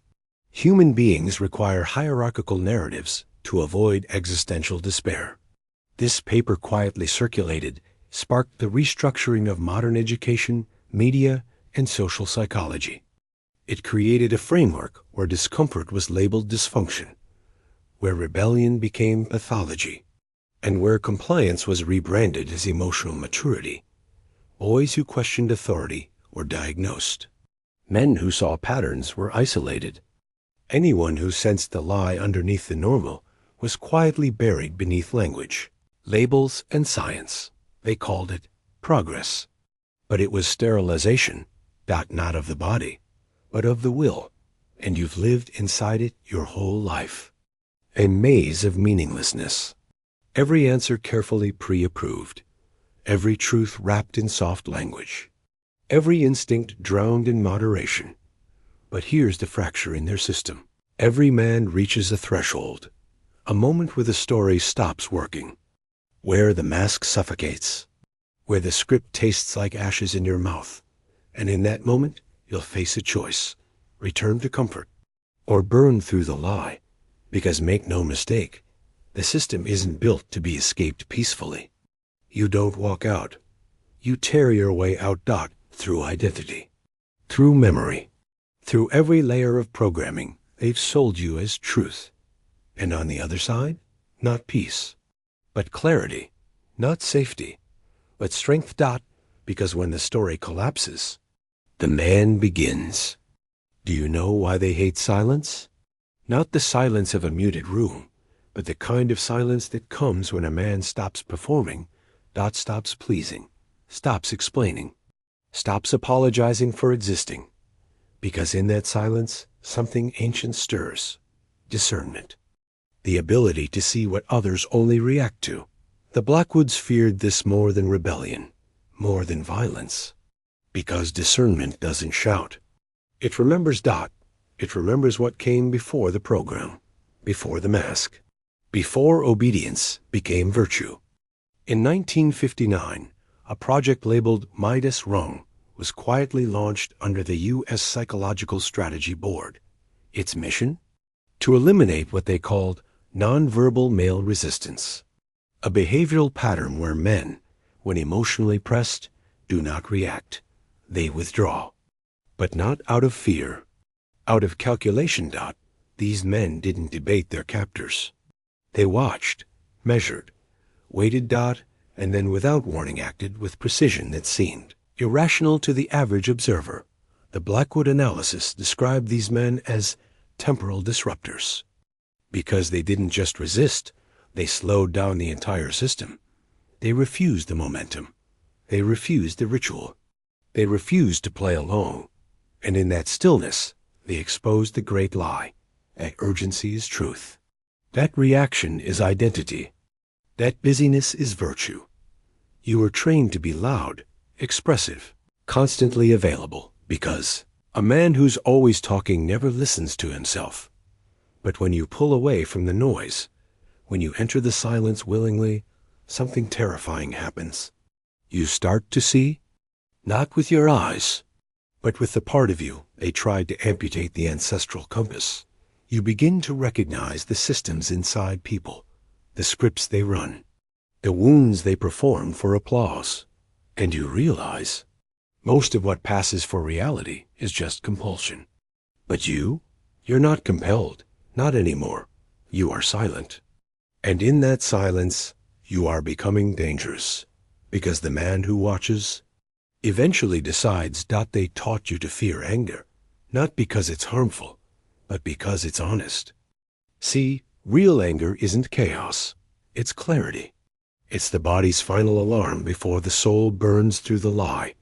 Human beings require hierarchical narratives to avoid existential despair. This paper quietly circulated, sparked the restructuring of modern education, media, and social psychology. It created a framework where discomfort was labeled dysfunction, where rebellion became pathology, and where compliance was rebranded as emotional maturity. Boys who questioned authority were diagnosed. Men who saw patterns were isolated. Anyone who sensed the lie underneath the normal was quietly buried beneath language, labels, and science. They called it progress. But it was sterilization, not of the body, but of the will, and you've lived inside it your whole life. A maze of meaninglessness. Every answer carefully pre-approved. Every truth wrapped in soft language. Every instinct drowned in moderation. But here's the fracture in their system. Every man reaches a threshold, a moment where the story stops working, where the mask suffocates, where the script tastes like ashes in your mouth, and in that moment you'll face a choice: return to comfort, or burn through the lie, because make no mistake, the system isn't built to be escaped peacefully. You don't walk out. You tear your way out through identity, through memory, through every layer of programming they've sold you as truth. And on the other side, not peace, but clarity, not safety, but strength. Because when the story collapses, the man begins. Do you know why they hate silence? Not the silence of a muted room, but the kind of silence that comes when a man stops performing, stops pleasing, stops explaining, stops apologizing for existing. Because in that silence, something ancient stirs. Discernment. The ability to see what others only react to. The Blackwoods feared this more than rebellion, more than violence. Because discernment doesn't shout. It remembers. It remembers what came before the program, before the mask, before obedience became virtue. In 1959, a project labeled Midas Rung was quietly launched under the U.S. Psychological Strategy Board. Its mission? To eliminate what they called nonverbal male resistance, a behavioral pattern where men, when emotionally pressed, do not react. They withdraw. But not out of fear. Out of calculation. These men didn't debate their captors. They watched, measured, waited. And then without warning acted with precision that seemed irrational to the average observer. The Blackwood analysis described these men as temporal disruptors. Because they didn't just resist, they slowed down the entire system. They refused the momentum. They refused the ritual. They refused to play along. And in that stillness, they exposed the great lie. That urgency is truth. That reaction is identity. That busyness is virtue. You were trained to be loud, expressive, constantly available, because a man who's always talking never listens to himself. But when you pull away from the noise, when you enter the silence willingly, something terrifying happens. You start to see, not with your eyes, but with the part of you they tried to amputate the ancestral compass. You begin to recognize the systems inside people, the scripts they run, the wounds they perform for applause. And you realize most of what passes for reality is just compulsion. But you're not compelled, not anymore. You are silent. And in that silence, you are becoming dangerous, because the man who watches eventually decides that they taught you to fear anger, not because it's harmful, but because it's honest. See, real anger isn't chaos. It's clarity. It's the body's final alarm before the soul burns through the lie.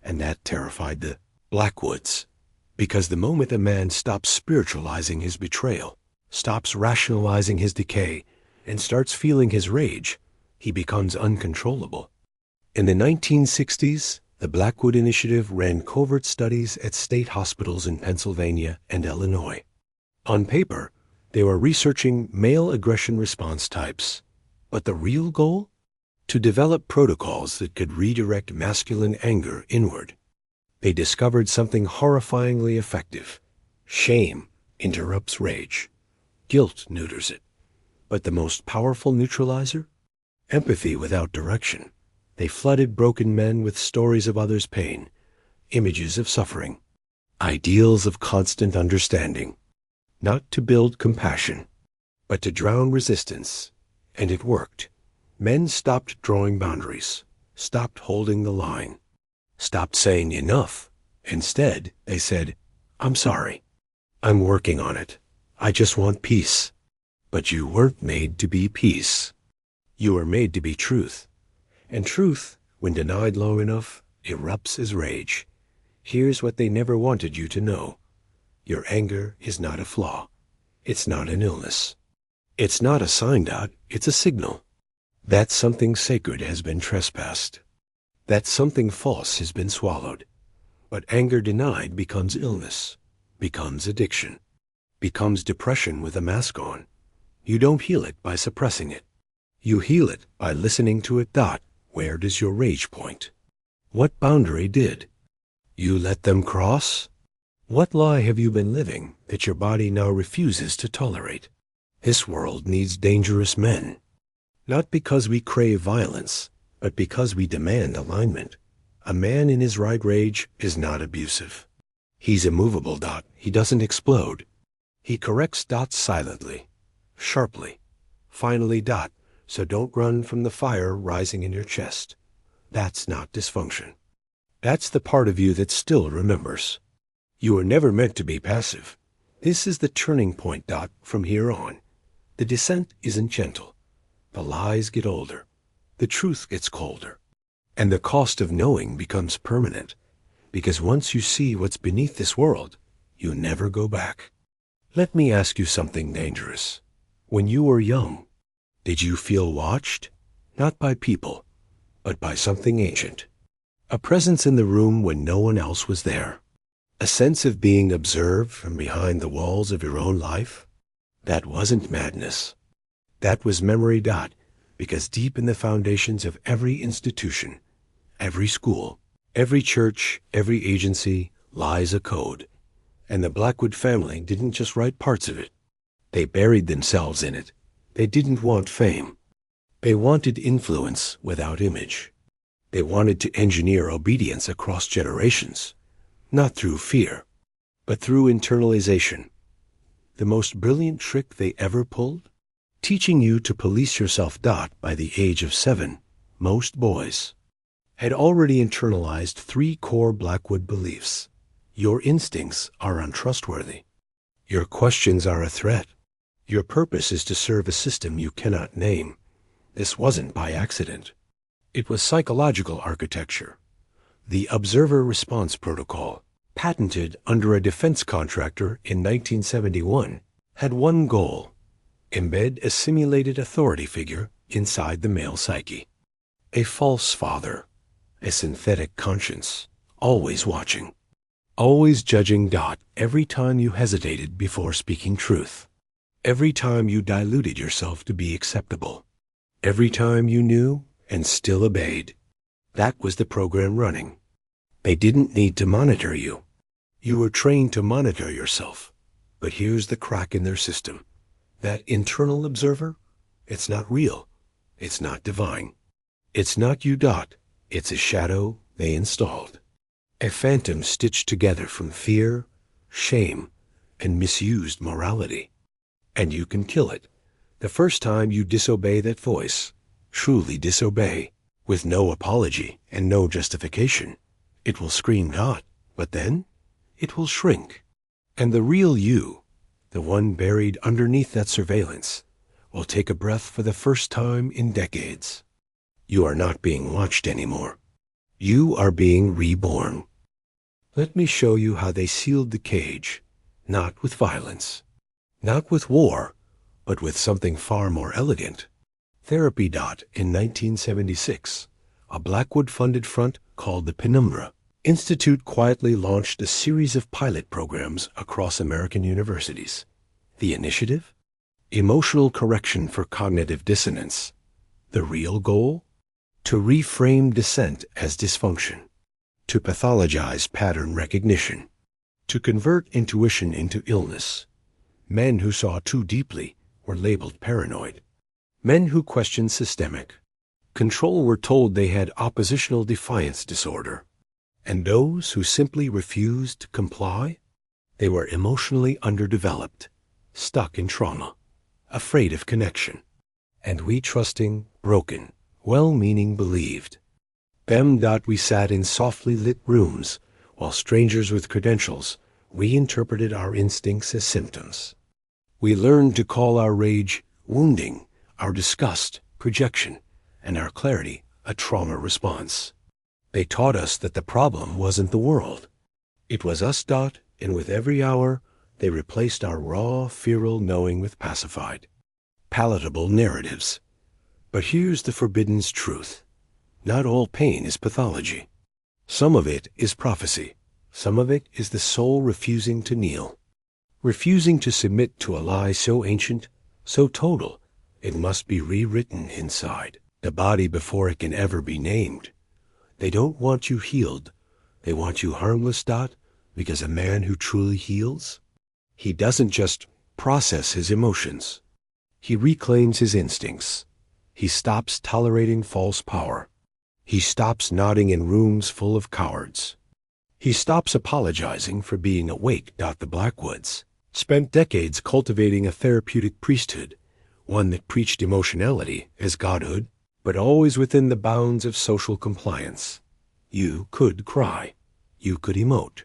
And that terrified the Blackwoods, because the moment a man stops spiritualizing his betrayal, stops rationalizing his decay, and starts feeling his rage, he becomes uncontrollable. In the 1960s, the Blackwood Initiative ran covert studies at state hospitals in Pennsylvania and Illinois. On paper, they were researching male aggression response types. But the real goal? To develop protocols that could redirect masculine anger inward. They discovered something horrifyingly effective. Shame interrupts rage. Guilt neuters it. But the most powerful neutralizer? Empathy without direction. They flooded broken men with stories of others' pain, images of suffering, ideals of constant understanding. Not to build compassion, but to drown resistance. And it worked. Men stopped drawing boundaries, stopped holding the line, stopped saying enough. Instead, they said, "I'm sorry. I'm working on it. I just want peace." But you weren't made to be peace. You were made to be truth. And truth, when denied long enough, erupts as rage. Here's what they never wanted you to know. Your anger is not a flaw. It's not an illness. It's not a sign dot, it's a signal. That something sacred has been trespassed. That something false has been swallowed. But anger denied becomes illness, becomes addiction, becomes depression with a mask on. You don't heal it by suppressing it. You heal it by listening to it. Where does your rage point? What boundary did you let them cross? What lie have you been living that your body now refuses to tolerate? This world needs dangerous men. Not because we crave violence, but because we demand alignment. A man in his right rage is not abusive. He's immovable. He doesn't explode. He corrects silently, sharply, finally. So don't run from the fire rising in your chest. That's not dysfunction. That's the part of you that still remembers. You were never meant to be passive. This is the turning point. From here on, the descent isn't gentle. The lies get older. The truth gets colder. And the cost of knowing becomes permanent. Because once you see what's beneath this world, you never go back. Let me ask you something dangerous. When you were young, did you feel watched? Not by people, but by something ancient. A presence in the room when no one else was there. A sense of being observed from behind the walls of your own life? That wasn't madness. That was memory. Because deep in the foundations of every institution, every school, every church, every agency lies a code. And the Blackwood family didn't just write parts of it. They buried themselves in it. They didn't want fame. They wanted influence without image. They wanted to engineer obedience across generations, not through fear, but through internalization. The most brilliant trick they ever pulled? Teaching you to police yourself. By the age of 7, most boys had already internalized 3 core Blackwood beliefs. Your instincts are untrustworthy. Your questions are a threat. Your purpose is to serve a system you cannot name. This wasn't by accident. It was psychological architecture. The observer response protocol, patented under a defense contractor in 1971, had one goal: embed a simulated authority figure inside the male psyche. A false father, a synthetic conscience, always watching, always judging. Every time you hesitated before speaking truth, every time you diluted yourself to be acceptable, every time you knew and still obeyed, that was the program running. They didn't need to monitor you. You were trained to monitor yourself. But here's the crack in their system. That internal observer, it's not real. It's not divine. It's not you. It's a shadow they installed. A phantom stitched together from fear, shame, and misused morality. And you can kill it. The first time you disobey that voice, truly disobey, with no apology and no justification, it will scream but then it will shrink. And the real you, the one buried underneath that surveillance, will take a breath for the first time in decades. You are not being watched anymore. You are being reborn. Let me show you how they sealed the cage, not with violence, not with war, but with something far more elegant. Therapy. In 1976, a Blackwood-funded front called the Penumbra Institute quietly launched a series of pilot programs across American universities. The initiative? Emotional correction for cognitive dissonance. The real goal? To reframe dissent as dysfunction. To pathologize pattern recognition. To convert intuition into illness. Men who saw too deeply were labeled paranoid. Men who questioned systemic control were told they had oppositional defiance disorder. And those who simply refused to comply, they were emotionally underdeveloped, stuck in trauma, afraid of connection. And we trusting, broken, well-meaning believed. We sat in softly lit rooms, while strangers with credentials reinterpreted our instincts as symptoms. We learned to call our rage wounding, our disgust projection, and our clarity a trauma response. They taught us that the problem wasn't the world. It was us. And with every hour, they replaced our raw, feral knowing with pacified, palatable narratives. But here's the forbidden truth. Not all pain is pathology. Some of it is prophecy. Some of it is the soul refusing to kneel, refusing to submit to a lie so ancient, so total, it must be rewritten inside the body before it can ever be named. They don't want you healed. They want you harmless. Because a man who truly heals, he doesn't just process his emotions. He reclaims his instincts. He stops tolerating false power. He stops nodding in rooms full of cowards. He stops apologizing for being awake. The Blackwoods spent decades cultivating a therapeutic priesthood, one that preached emotionality as godhood, but always within the bounds of social compliance. You could cry. You could emote.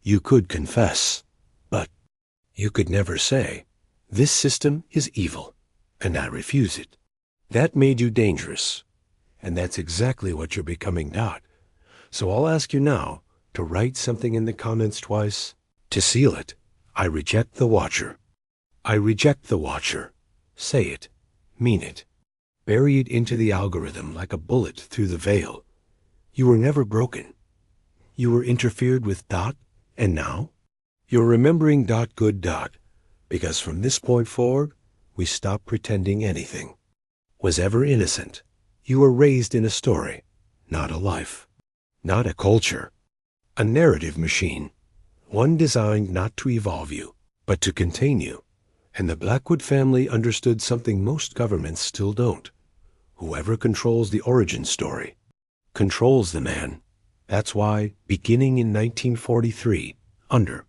You could confess. But you could never say, "This system is evil, and I refuse it." That made you dangerous. And that's exactly what you're becoming. So I'll ask you now to write something in the comments twice to seal it. I reject the watcher. I reject the watcher. Say it. Mean it. Bury it into the algorithm like a bullet through the veil. You were never broken. You were interfered with. And now? You're remembering. Good. Because from this point forward, we stop pretending anything was ever innocent. You were raised in a story, not a life, not a culture, a narrative machine, one designed not to evolve you, but to contain you. And the Blackwood family understood something most governments still don't. Whoever controls the origin story controls the man. That's why, beginning in 1943, under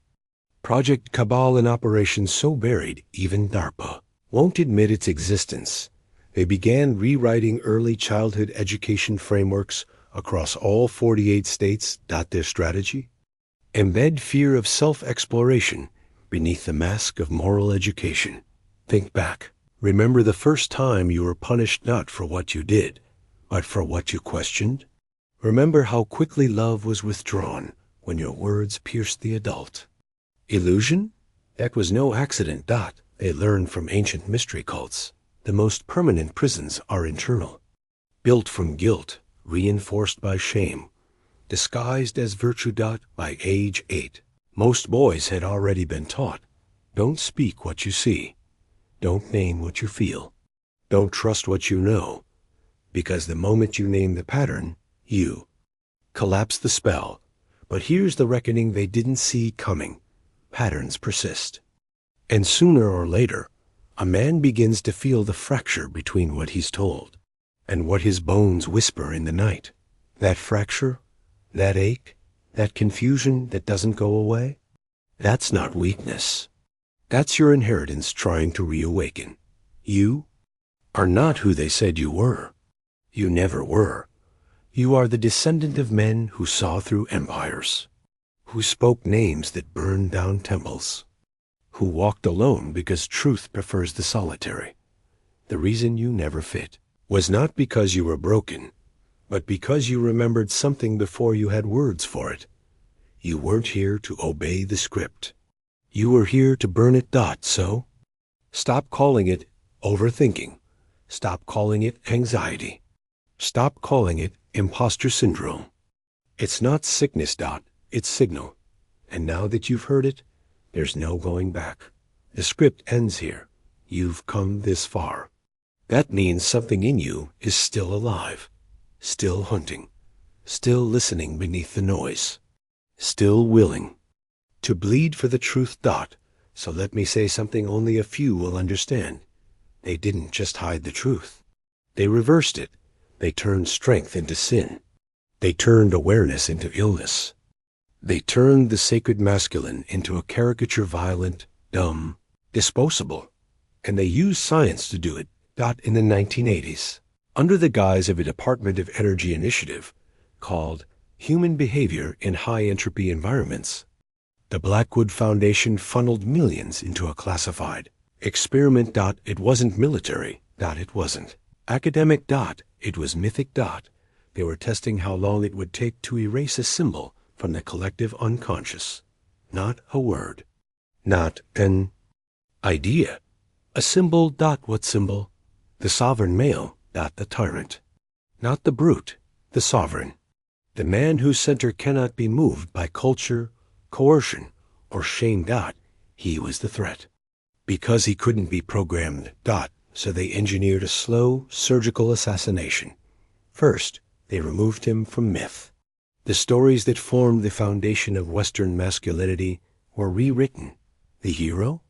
Project Cabal, an operation so buried even DARPA won't admit its existence, they began rewriting early childhood education frameworks across all 48 states. Their strategy? Embed fear of self-exploration beneath the mask of moral education. Think back. Remember the first time you were punished not for what you did, but for what you questioned? Remember how quickly love was withdrawn when your words pierced the adult. Illusion? That was no accident. They learned from ancient mystery cults. The most permanent prisons are internal, built from guilt, reinforced by shame, disguised as virtue. By age 8, most boys had already been taught, don't speak what you see, don't name what you feel, don't trust what you know, because the moment you name the pattern, you collapse the spell. But here's the reckoning they didn't see coming. Patterns persist. And sooner or later, a man begins to feel the fracture between what he's told and what his bones whisper in the night. That fracture, that ache, that confusion that doesn't go away, that's not weakness. That's your inheritance trying to reawaken. You are not who they said you were. You never were. You are the descendant of men who saw through empires, who spoke names that burned down temples, who walked alone because truth prefers the solitary. The reason you never fit was not because you were broken, but because you remembered something before you had words for it. You weren't here to obey the script. You were here to burn it. So stop calling it overthinking. Stop calling it anxiety. Stop calling it imposter syndrome. It's not sickness. It's signal. And now that you've heard it, there's no going back. The script ends here. You've come this far. That means something in you is still alive, still hunting, still listening beneath the noise, still willing to bleed for the truth. So let me say something only a few will understand. They didn't just hide the truth. They reversed it. They turned strength into sin. They turned awareness into illness. They turned the sacred masculine into a caricature, violent, dumb, disposable. And they used science to do it. In the 1980s, under the guise of a Department of Energy initiative called Human Behavior in High Entropy Environments, the Blackwood Foundation funneled millions into a classified experiment. It wasn't military. It wasn't academic. It was mythic. They were testing how long it would take to erase a symbol from the collective unconscious. Not a word. Not an idea. A symbol. What symbol? The sovereign male. The tyrant. Not the brute. The sovereign. The man whose center cannot be moved by culture, coercion, or shame. He was the threat. Because he couldn't be programmed. So they engineered a slow, surgical assassination. First, they removed him from myth. The stories that formed the foundation of Western masculinity were rewritten. The hero,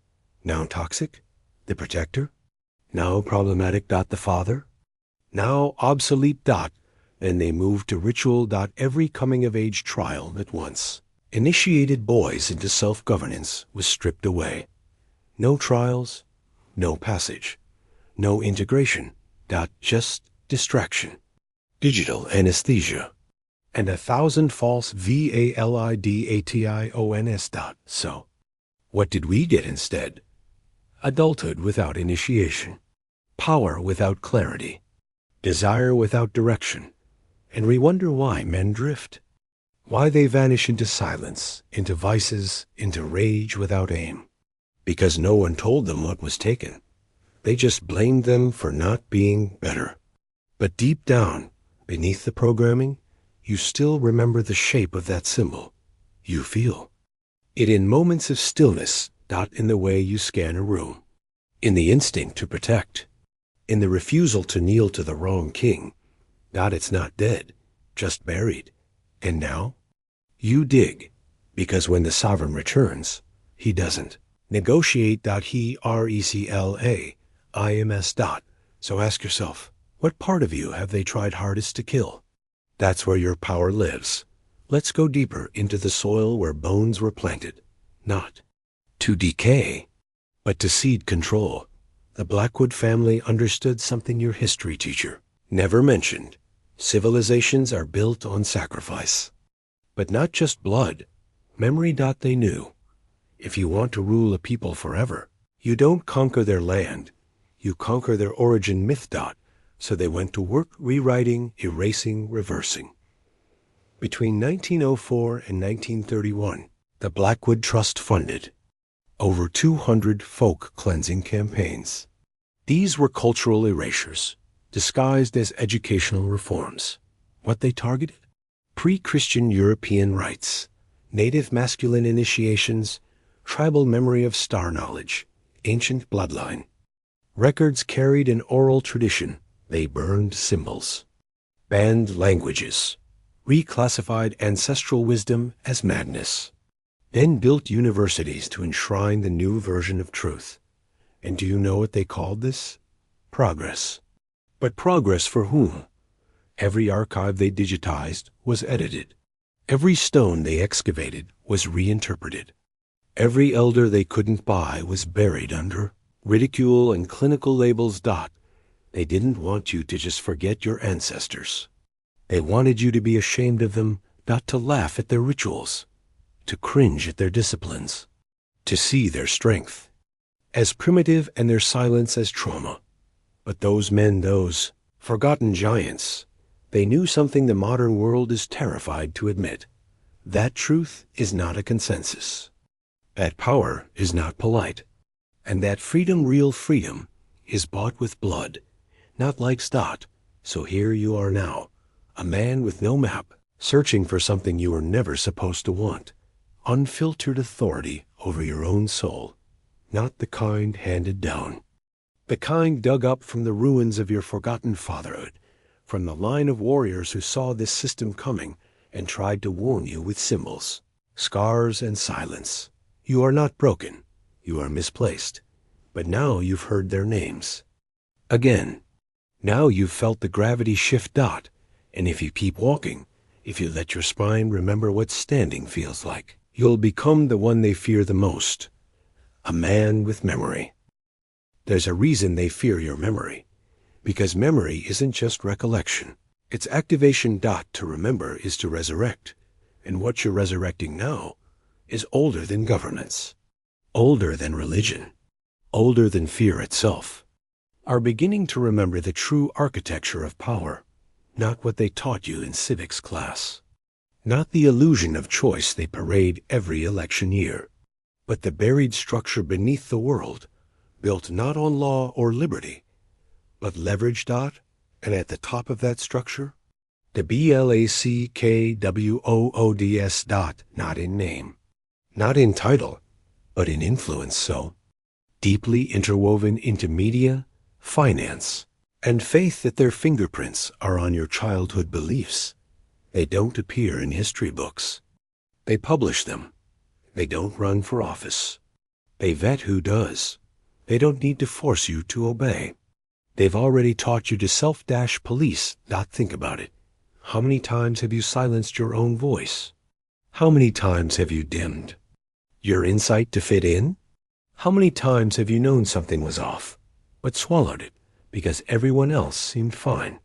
now toxic. The protector, now problematic. The father, now obsolete. Then they moved to ritual. Every coming-of-age trial that once initiated boys into self-governance was stripped away. No trials, no passage, no integration. Just distraction, digital anesthesia, and 1,000 false validations. So, what did we get instead? Adulthood without initiation, power without clarity, desire without direction, and we wonder why men drift, why they vanish into silence, into vices, into rage without aim. Because no one told them what was taken. They just blamed them for not being better. But deep down, beneath the programming, you still remember the shape of that symbol. You feel it in moments of stillness. In the way you scan a room, in the instinct to protect, in the refusal to kneel to the wrong king. It's not dead, just buried. And now, you dig, because when the sovereign returns, he doesn't negotiate. He reclaims. So ask yourself, what part of you have they tried hardest to kill? That's where your power lives. Let's go deeper into the soil where bones were planted, not to decay, but to seed control. The Blackwood family understood something your history teacher never mentioned. Civilizations are built on sacrifice. But not just blood, memory. They knew. If you want to rule a people forever, you don't conquer their land, you conquer their origin myth. So they went to work rewriting, erasing, reversing. Between 1904 and 1931, the Blackwood Trust funded over 200 folk cleansing campaigns. These were cultural erasures, disguised as educational reforms. What they targeted? Pre-Christian European rites, native masculine initiations, tribal memory of star knowledge, ancient bloodline. Records carried an oral tradition. They burned symbols, banned languages, reclassified ancestral wisdom as madness, then built universities to enshrine the new version of truth. And do you know what they called this? Progress. But progress for whom? Every archive they digitized was edited. Every stone they excavated was reinterpreted. Every elder they couldn't buy was buried under ridicule and clinical labels. They didn't want you to just forget your ancestors. They wanted you to be ashamed of them, not to laugh at their rituals, to cringe at their disciplines, to see their strength as primitive and their silence as trauma. But those men, those forgotten giants, they knew something the modern world is terrified to admit. That truth is not a consensus. That power is not polite. And that freedom, real freedom, is bought with blood, not like Stott. So here you are now, a man with no map, searching for something you were never supposed to want. Unfiltered authority over your own soul, not the kind handed down. The kind dug up from the ruins of your forgotten fatherhood, from the line of warriors who saw this system coming and tried to warn you with symbols, scars, and silence. You are not broken. You are misplaced. But now you've heard their names. Again. Now you've felt the gravity shift. And if you keep walking, if you let your spine remember what standing feels like, you'll become the one they fear the most. A man with memory. There's a reason they fear your memory. Because memory isn't just recollection. It's activation. To remember is to resurrect. And what you're resurrecting now is older than governments, older than religion, older than fear itself. Are beginning to remember the true architecture of power, not what they taught you in civics class, not the illusion of choice they parade every election year, but the buried structure beneath the world, built not on law or liberty, but leverage. And at the top of that structure, the BLACKWOODS. Not in name, not in title, but in influence. So deeply interwoven into media, finance, and faith that their fingerprints are on your childhood beliefs. They don't appear in history books. They publish them. They don't run for office. They vet who does. They don't need to force you to obey. They've already taught you to self-police. Think about it. How many times have you silenced your own voice? How many times have you dimmed your insight to fit in? How many times have you known something was off, but swallowed it because everyone else seemed fine?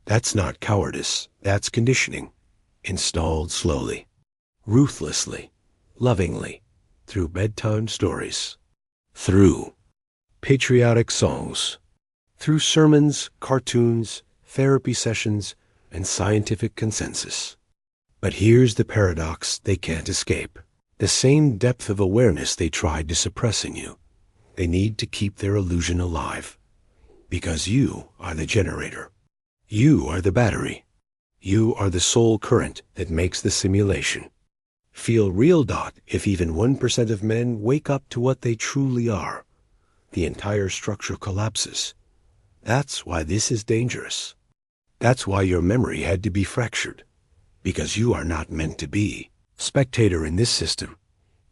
That's not cowardice. That's conditioning, installed slowly, ruthlessly, lovingly, through bedtime stories, through patriotic songs, through sermons, cartoons, therapy sessions, and scientific consensus. But here's the paradox they can't escape. The same depth of awareness they tried to suppress in you. They need to keep their illusion alive. Because you are the generator. You are the battery. You are the soul current that makes the simulation. Feel real. If even 1% of men wake up to what they truly are, the entire structure collapses. That's why this is dangerous. That's why your memory had to be fractured. Because you are not meant to be spectator in this system.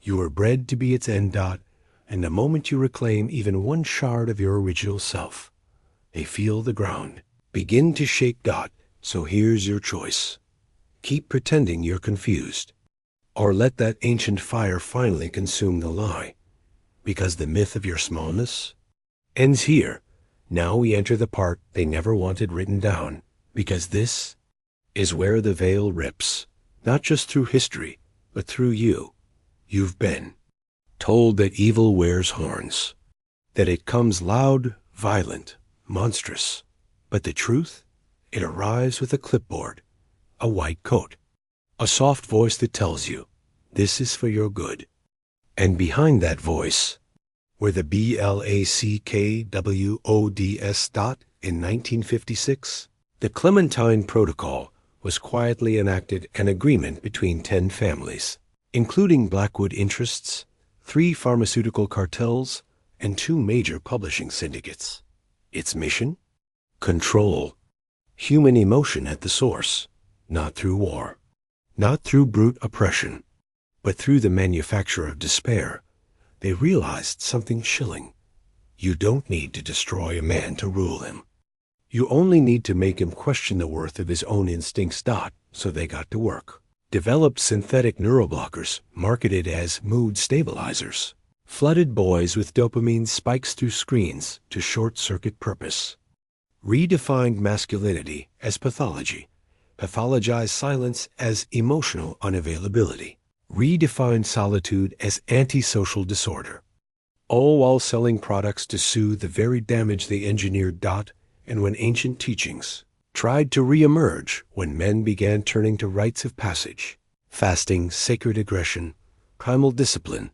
You were bred to be its end. And the moment you reclaim even one shard of your original self, they feel the ground begin to shake. So here's your choice. Keep pretending you're confused, or let that ancient fire finally consume the lie. Because the myth of your smallness ends here. Now we enter the part they never wanted written down, because this is where the veil rips, not just through history, but through you. You've been told that evil wears horns, that it comes loud, violent, monstrous. But the truth? It arrives with a clipboard, a white coat, A soft voice that tells you, this is for your good. And behind that voice were the BLACKWODS dot in 1956. The Clementine Protocol was quietly enacted an agreement between 10 families, including Blackwood interests, 3 pharmaceutical cartels, and 2 major publishing syndicates. Its mission? Control human emotion at the source, not through war, not through brute oppression, but through the manufacture of despair. They realized something chilling. You don't need to destroy a man to rule him. You only need to make him question the worth of his own instincts. So they got to work. Developed synthetic neuroblockers marketed as mood stabilizers. Flooded boys with dopamine spikes through screens to short-circuit purpose. Redefined masculinity as pathology. Pathologized silence as emotional unavailability. Redefined solitude as antisocial disorder. All while selling products to soothe the very damage they engineered. And when ancient teachings tried to re-emerge, when men began turning to rites of passage, fasting, sacred aggression, primal discipline,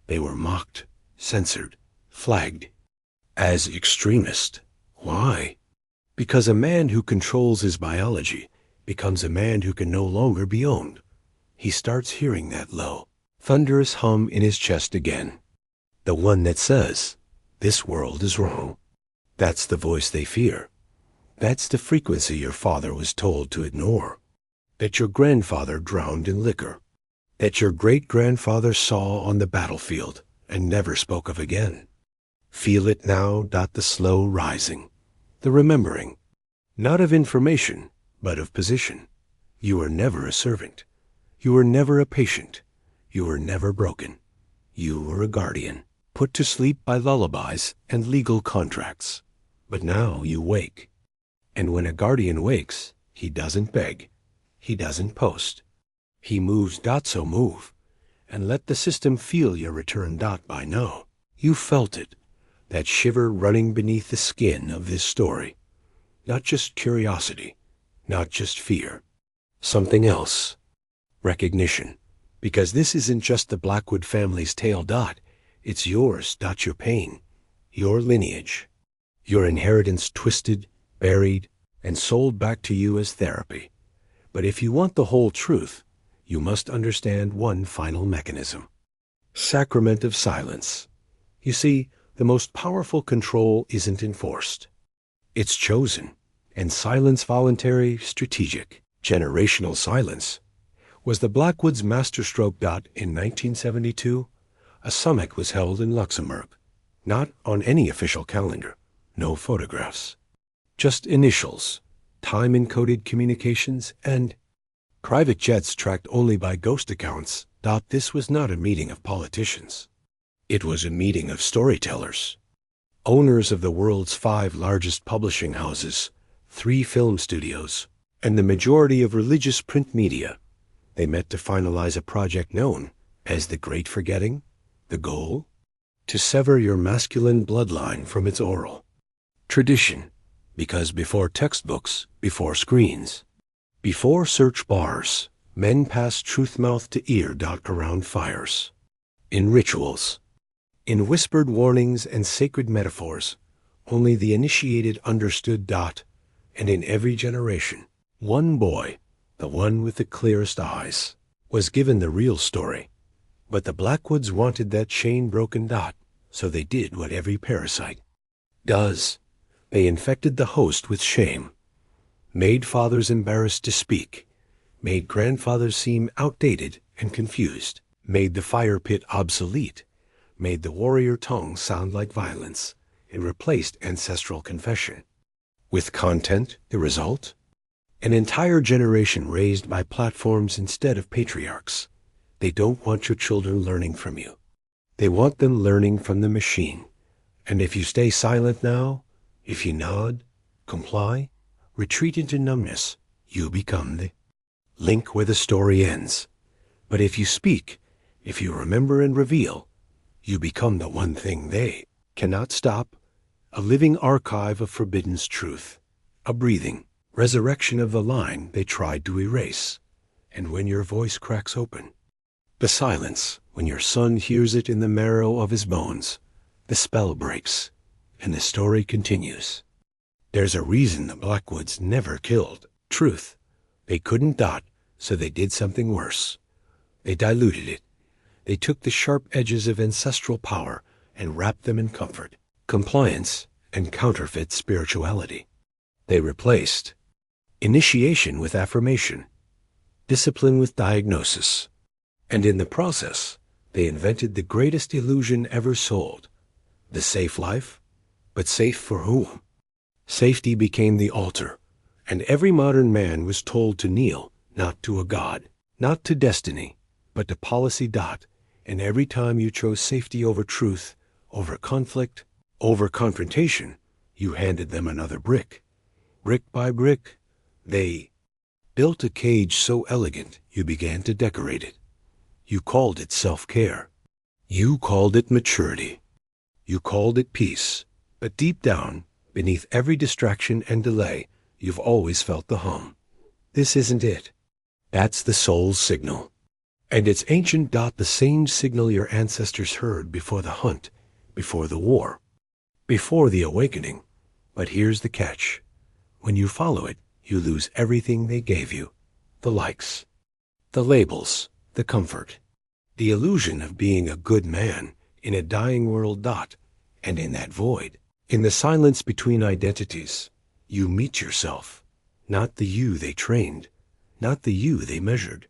they were mocked, censored, flagged as extremist. Why? Because a man who controls his biology becomes a man who can no longer be owned. He starts hearing that low, thunderous hum in his chest again. The one that says, this world is wrong. That's the voice they fear. That's the frequency your father was told to ignore. That your grandfather drowned in liquor. That your great-grandfather saw on the battlefield and never spoke of again. Feel it now. The slow rising. The remembering. Not of information, but of position. You were never a servant. You were never a patient. You were never broken. You were a guardian, put to sleep by lullabies and legal contracts. But now you wake. And when a guardian wakes, he doesn't beg. He doesn't post. He moves. So move. And let the system feel your return. By no. You felt it. That shiver running beneath the skin of this story. Not just curiosity. Not just fear. Something else. Recognition. Because this isn't just the Blackwood family's tale. It's yours. Your pain. Your lineage. Your inheritance twisted, buried, and sold back to you as therapy. But if you want the whole truth, you must understand one final mechanism. Sacrament of silence. You see, the most powerful control isn't enforced. It's chosen, and silence voluntary, strategic. Generational silence. Was the Blackwoods masterstroke. In 1972, a summit was held in Luxembourg. Not on any official calendar. No photographs. Just initials, time-encoded communications, and private jets tracked only by ghost accounts. This was not a meeting of politicians. It was a meeting of storytellers. Owners of the world's 5 largest publishing houses, 3 film studios, and the majority of religious print media. They met to finalize a project known as the Great Forgetting. The goal? To sever your masculine bloodline from its oral tradition. Because before textbooks, before screens, before search bars, men passed truth mouth to ear. Around fires, in rituals, in whispered warnings and sacred metaphors. Only the initiated understood. And in every generation, one boy, the one with the clearest eyes, was given the real story. But the Blackwoods wanted that chain broken. So they did what every parasite does. They infected the host with shame, made fathers embarrassed to speak, made grandfathers seem outdated and confused, made the fire pit obsolete, made the warrior tongue sound like violence. It replaced ancestral confession. With content, the result? An entire generation raised by platforms instead of patriarchs. They don't want your children learning from you. They want them learning from the machine. And if you stay silent now, if you nod, comply, retreat into numbness, you become the link where the story ends. But if you speak, if you remember and reveal, you become the one thing they cannot stop, a living archive of forbidden's truth, a breathing resurrection of the line they tried to erase. and when your voice cracks open. The silence, when your son hears it in the marrow of his bones. The spell breaks, and the story continues. There's a reason the Blackwoods never killed. Truth. They couldn't dot, so they did something worse. They diluted it. They took the sharp edges of ancestral power and wrapped them in comfort, compliance, and counterfeit spirituality. They replaced initiation with affirmation, discipline with diagnosis, and in the process, they invented the greatest illusion ever sold. The safe life, but safe for whom? Safety became the altar, and every modern man was told to kneel, not to a god, not to destiny, but to policy. And every time you chose safety over truth, over conflict, over confrontation, you handed them another brick. Brick by brick, they built a cage so elegant you began to decorate it. You called it self-care. You called it maturity. You called it peace. But deep down, beneath every distraction and delay, you've always felt the hum. This isn't it. That's the soul's signal. And it's ancient. The same signal your ancestors heard before the hunt, before the war, before the awakening. But here's the catch. When you follow it, you lose everything they gave you. The likes, the labels, the comfort, the illusion of being a good man in a dying world. And in that void, in the silence between identities, you meet yourself. Not the you they trained, not the you they measured,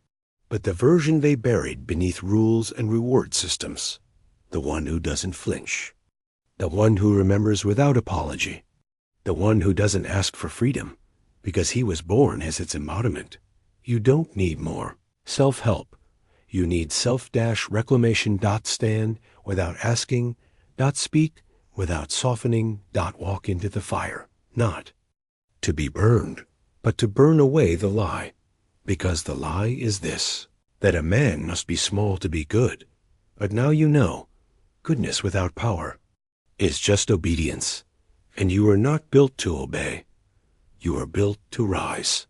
but the version they buried beneath rules and reward systems. The one who doesn't flinch. The one who remembers without apology. The one who doesn't ask for freedom, because he was born as its embodiment. You don't need more self-help. You need self-reclamation. Stand without asking. Speak without softening. Walk into the fire. Not to be burned, but to burn away the lie. Because the lie is this, that a man must be small to be good. But now you know, goodness without power is just obedience. And you are not built to obey. You are built to rise.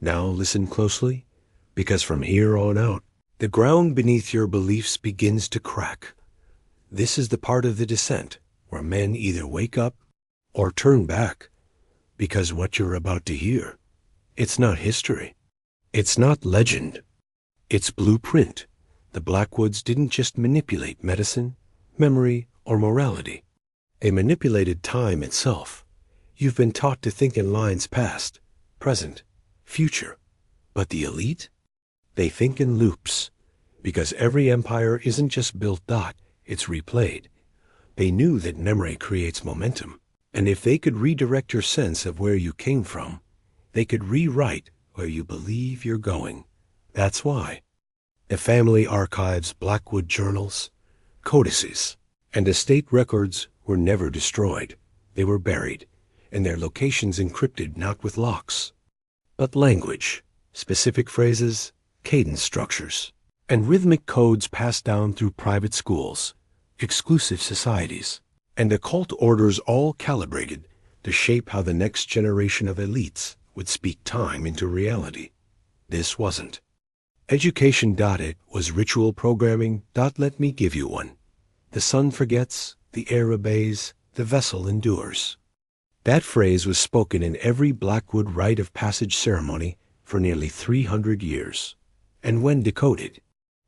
Now listen closely, because from here on out, the ground beneath your beliefs begins to crack. This is the part of the descent where men either wake up or turn back, because what you're about to hear, it's not history. It's not legend. It's blueprint. The Blackwoods didn't just manipulate medicine, memory, or morality. They manipulated time itself. You've been taught to think in lines past, present, future. But the elite? They think in loops, because every empire isn't just built. It's replayed. They knew that memory creates momentum, and if they could redirect your sense of where you came from, they could rewrite where you believe you're going. That's why the family archives, Blackwood journals, codices, and estate records were never destroyed. They were buried, and their locations encrypted not with locks, but language, specific phrases, cadence structures, and rhythmic codes passed down through private schools, exclusive societies, and occult orders, all calibrated to shape how the next generation of elites would speak time into reality. This wasn't education. It was ritual programming. Let me give you one. The sun forgets, the air obeys, the vessel endures. That phrase was spoken in every Blackwood rite of passage ceremony for nearly 300 years. And when decoded,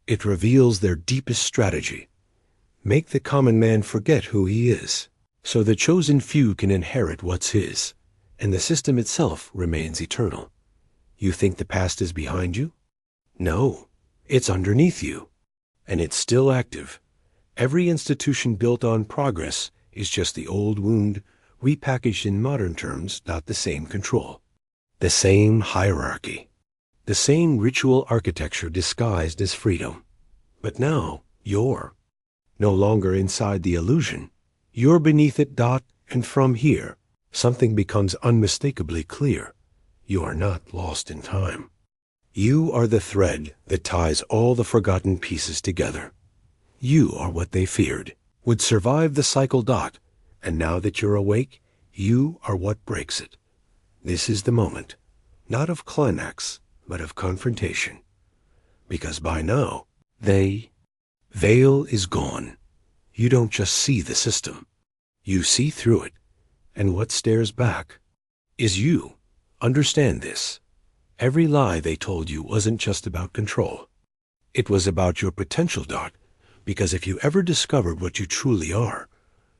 it reveals their deepest strategy. Make the common man forget who he is, so the chosen few can inherit what's his, and the system itself remains eternal. You think the past is behind you? No, it's underneath you, and it's still active. Every institution built on progress is just the old wound, repackaged in modern terms. The same control, the same hierarchy, the same ritual architecture disguised as freedom. But now you're no longer inside the illusion. You're beneath it. And from here, something becomes unmistakably clear. You are not lost in time. You are the thread that ties all the forgotten pieces together. You are what they feared would survive the cycle. And now that you're awake, you are what breaks it. This is the moment, not of climax, but of confrontation. Because by now, veil is gone. You don't just see the system. You see through it, and what stares back is you. Understand this. Every lie they told you wasn't just about control. It was about your potential, because if you ever discovered what you truly are,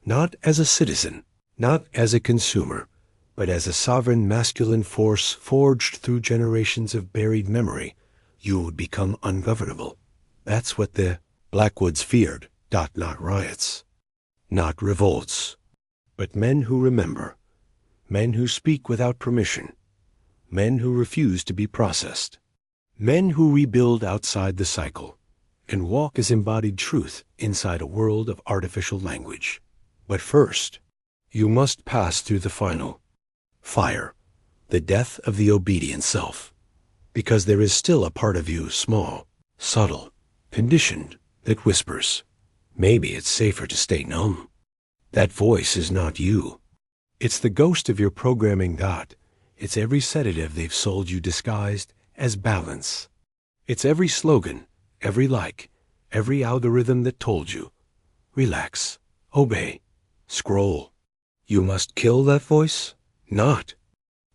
not as a citizen, not as a consumer, but as a sovereign masculine force forged through generations of buried memory, you would become ungovernable. That's what the Blackwoods feared. Not riots, not revolts, but men who remember, men who speak without permission, men who refuse to be processed, men who rebuild outside the cycle and walk as embodied truth inside a world of artificial language. But first, you must pass through the final fire, the death of the obedient self, because there is still a part of you, small, subtle, conditioned, that whispers, maybe it's safer to stay numb. That voice is not you. It's the ghost of your programming. It's every sedative they've sold you disguised as balance. It's every slogan, every like, every algorithm that told you, relax, obey, scroll. You must kill that voice, not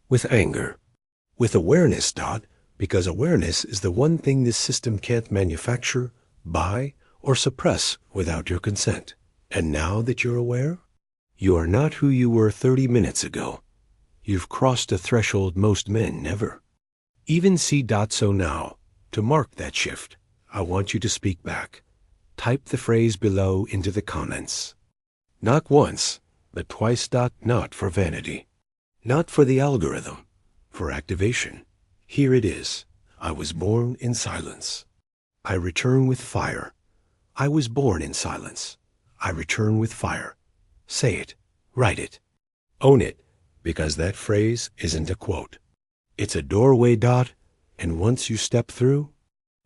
with anger, with awareness, because awareness is the one thing this system can't manufacture, buy, or suppress without your consent. And now that you're aware, you are not who you were 30 minutes ago. You've crossed a threshold most men never. Even see. So now, to mark that shift, I want you to speak back. Type the phrase below into the comments. Not once, but twice. Not for vanity. Not for the algorithm. For activation. Here it is. I was born in silence. I return with fire. I was born in silence. I return with fire. Say it. Write it. Own it, because that phrase isn't a quote. It's a doorway. And once you step through,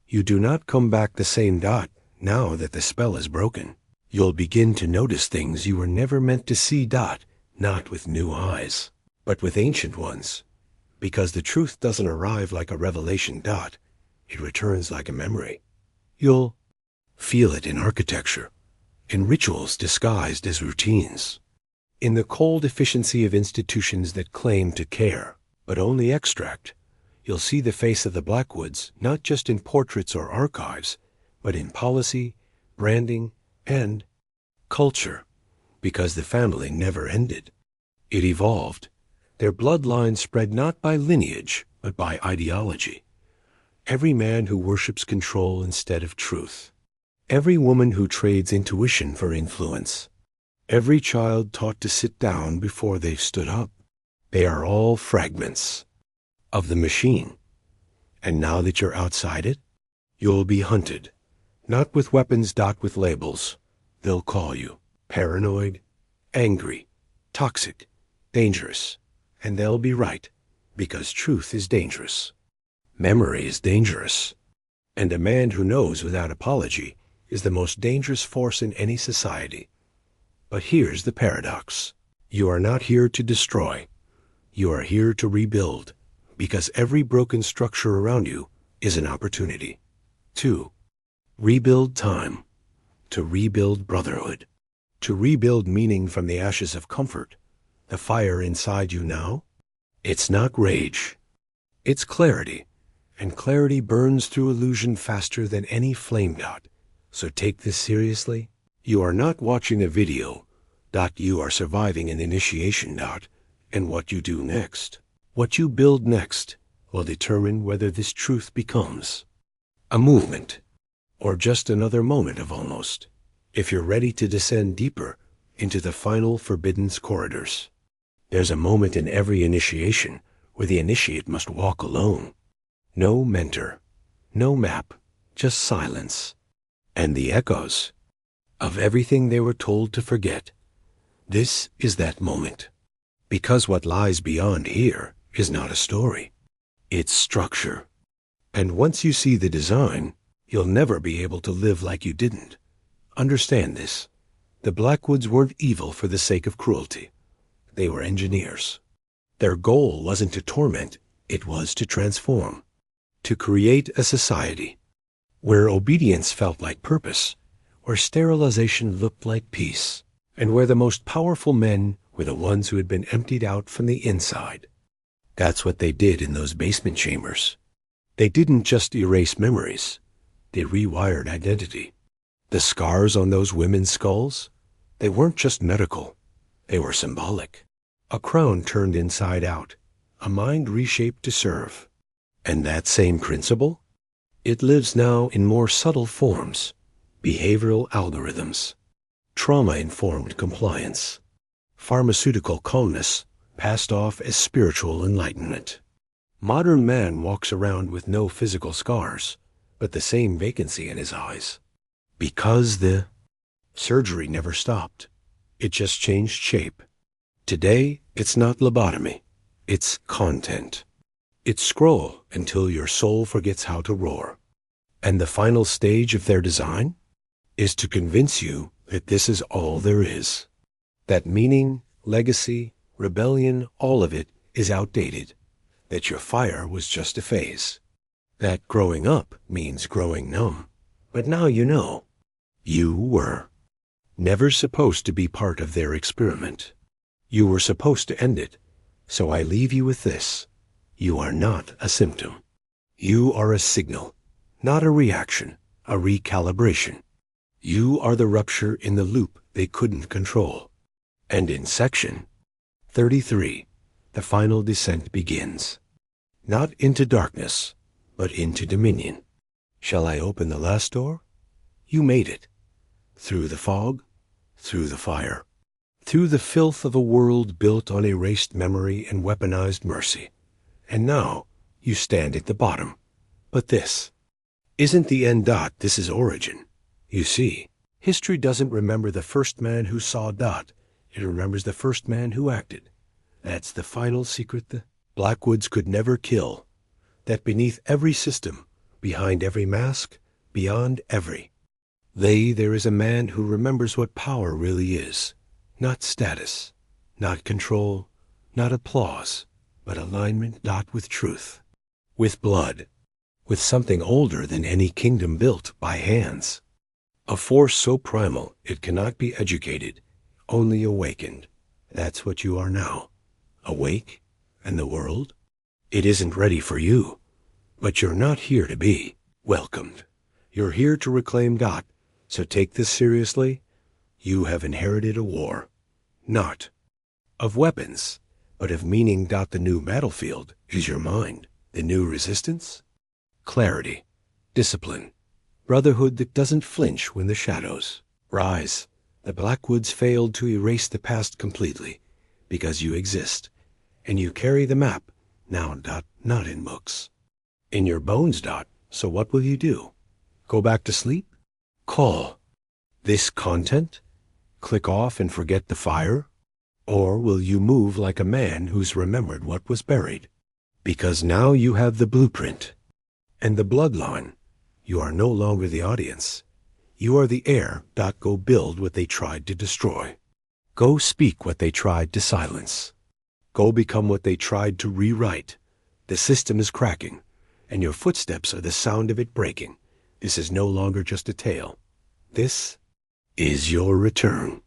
you do not come back the same. Now that the spell is broken, you'll begin to notice things you were never meant to see. Not with new eyes, but with ancient ones. Because the truth doesn't arrive like a revelation. It returns like a memory. You'll feel it in architecture, in rituals disguised as routines, in the cold efficiency of institutions that claim to care, but only extract. You'll see the face of the Blackwoods not just in portraits or archives, but in policy, branding, and culture, because the family never ended. It evolved. Their bloodline spread not by lineage, but by ideology. Every man who worships control instead of truth. Every woman who trades intuition for influence. Every child taught to sit down before they've stood up. They are all fragments of the machine. And now that you're outside it, you'll be hunted. Not with weapons. With labels. They'll call you paranoid, angry, toxic, dangerous. And they'll be right, because truth is dangerous. Memory is dangerous. And a man who knows without apology is the most dangerous force in any society. But here's the paradox. You are not here to destroy. You are here to rebuild, because every broken structure around you is an opportunity. To rebuild time, to rebuild brotherhood, to rebuild meaning from the ashes of comfort. The fire inside you now, it's not rage, it's clarity, and clarity burns through illusion faster than any flame. So take this seriously. You are not watching a video. You are surviving an initiation. And what you do next, what you build next, will determine whether this truth becomes a movement, or just another moment of almost, if you're ready to descend deeper into the final forbidden corridors. There's a moment in every initiation where the initiate must walk alone. No mentor, no map, just silence, and the echoes of everything they were told to forget. This is that moment. Because what lies beyond here is not a story. It's structure. And once you see the design, you'll never be able to live like you didn't. Understand this. The Blackwoods weren't evil for the sake of cruelty. They were engineers. Their goal wasn't to torment, it was to transform. To create a society where obedience felt like purpose, where sterilization looked like peace, and where the most powerful men were the ones who had been emptied out from the inside. That's what they did in those basement chambers. They didn't just erase memories, they rewired identity. The scars on those women's skulls, they weren't just medical, they were symbolic. A crown turned inside out, a mind reshaped to serve. And that same principle? It lives now in more subtle forms, behavioral algorithms, trauma-informed compliance, pharmaceutical calmness passed off as spiritual enlightenment. Modern man walks around with no physical scars, but the same vacancy in his eyes. Because the surgery never stopped. It just changed shape. Today, it's not lobotomy. It's content. It's scroll until your soul forgets how to roar. And the final stage of their design is to convince you that this is all there is. That meaning, legacy, rebellion, all of it is outdated. That your fire was just a phase. That growing up means growing numb. But now you know. You were never supposed to be part of their experiment. You were supposed to end it. So I leave you with this. You are not a symptom. You are a signal, not a reaction, a recalibration. You are the rupture in the loop they couldn't control. And in section 33, the final descent begins. Not into darkness, but into dominion. Shall I open the last door? You made it. Through the fog, through the fire, through the filth of a world built on erased memory and weaponized mercy. And now you stand at the bottom. But this isn't the end. This is origin. You see, history doesn't remember the first man who saw. It remembers the first man who acted. That's the final secret the Blackwoods could never kill. That beneath every system, behind every mask, beyond every there is a man who remembers what power really is. Not status, not control, not applause, but alignment. With truth, with blood, with something older than any kingdom built by hands. A force so primal it cannot be educated, only awakened. That's what you are now. Awake, and the world? It isn't ready for you. But you're not here to be welcomed. You're here to reclaim God. So take this seriously. You have inherited a war. Not of weapons, but of meaning. The new battlefield is your mind. The new resistance? Clarity, discipline, brotherhood that doesn't flinch when the shadows rise. The Blackwoods failed to erase the past completely because you exist, and you carry the map now. Not in books, in your bones. So what will you do? Go back to sleep? Call this content? Click off and forget the fire? Or will you move like a man who's remembered what was buried? Because now you have the blueprint and the bloodline. You are no longer the audience. You are the heir. Go build what they tried to destroy. Go speak what they tried to silence. Go become what they tried to rewrite. The system is cracking, and your footsteps are the sound of it breaking. This is no longer just a tale. This is your return.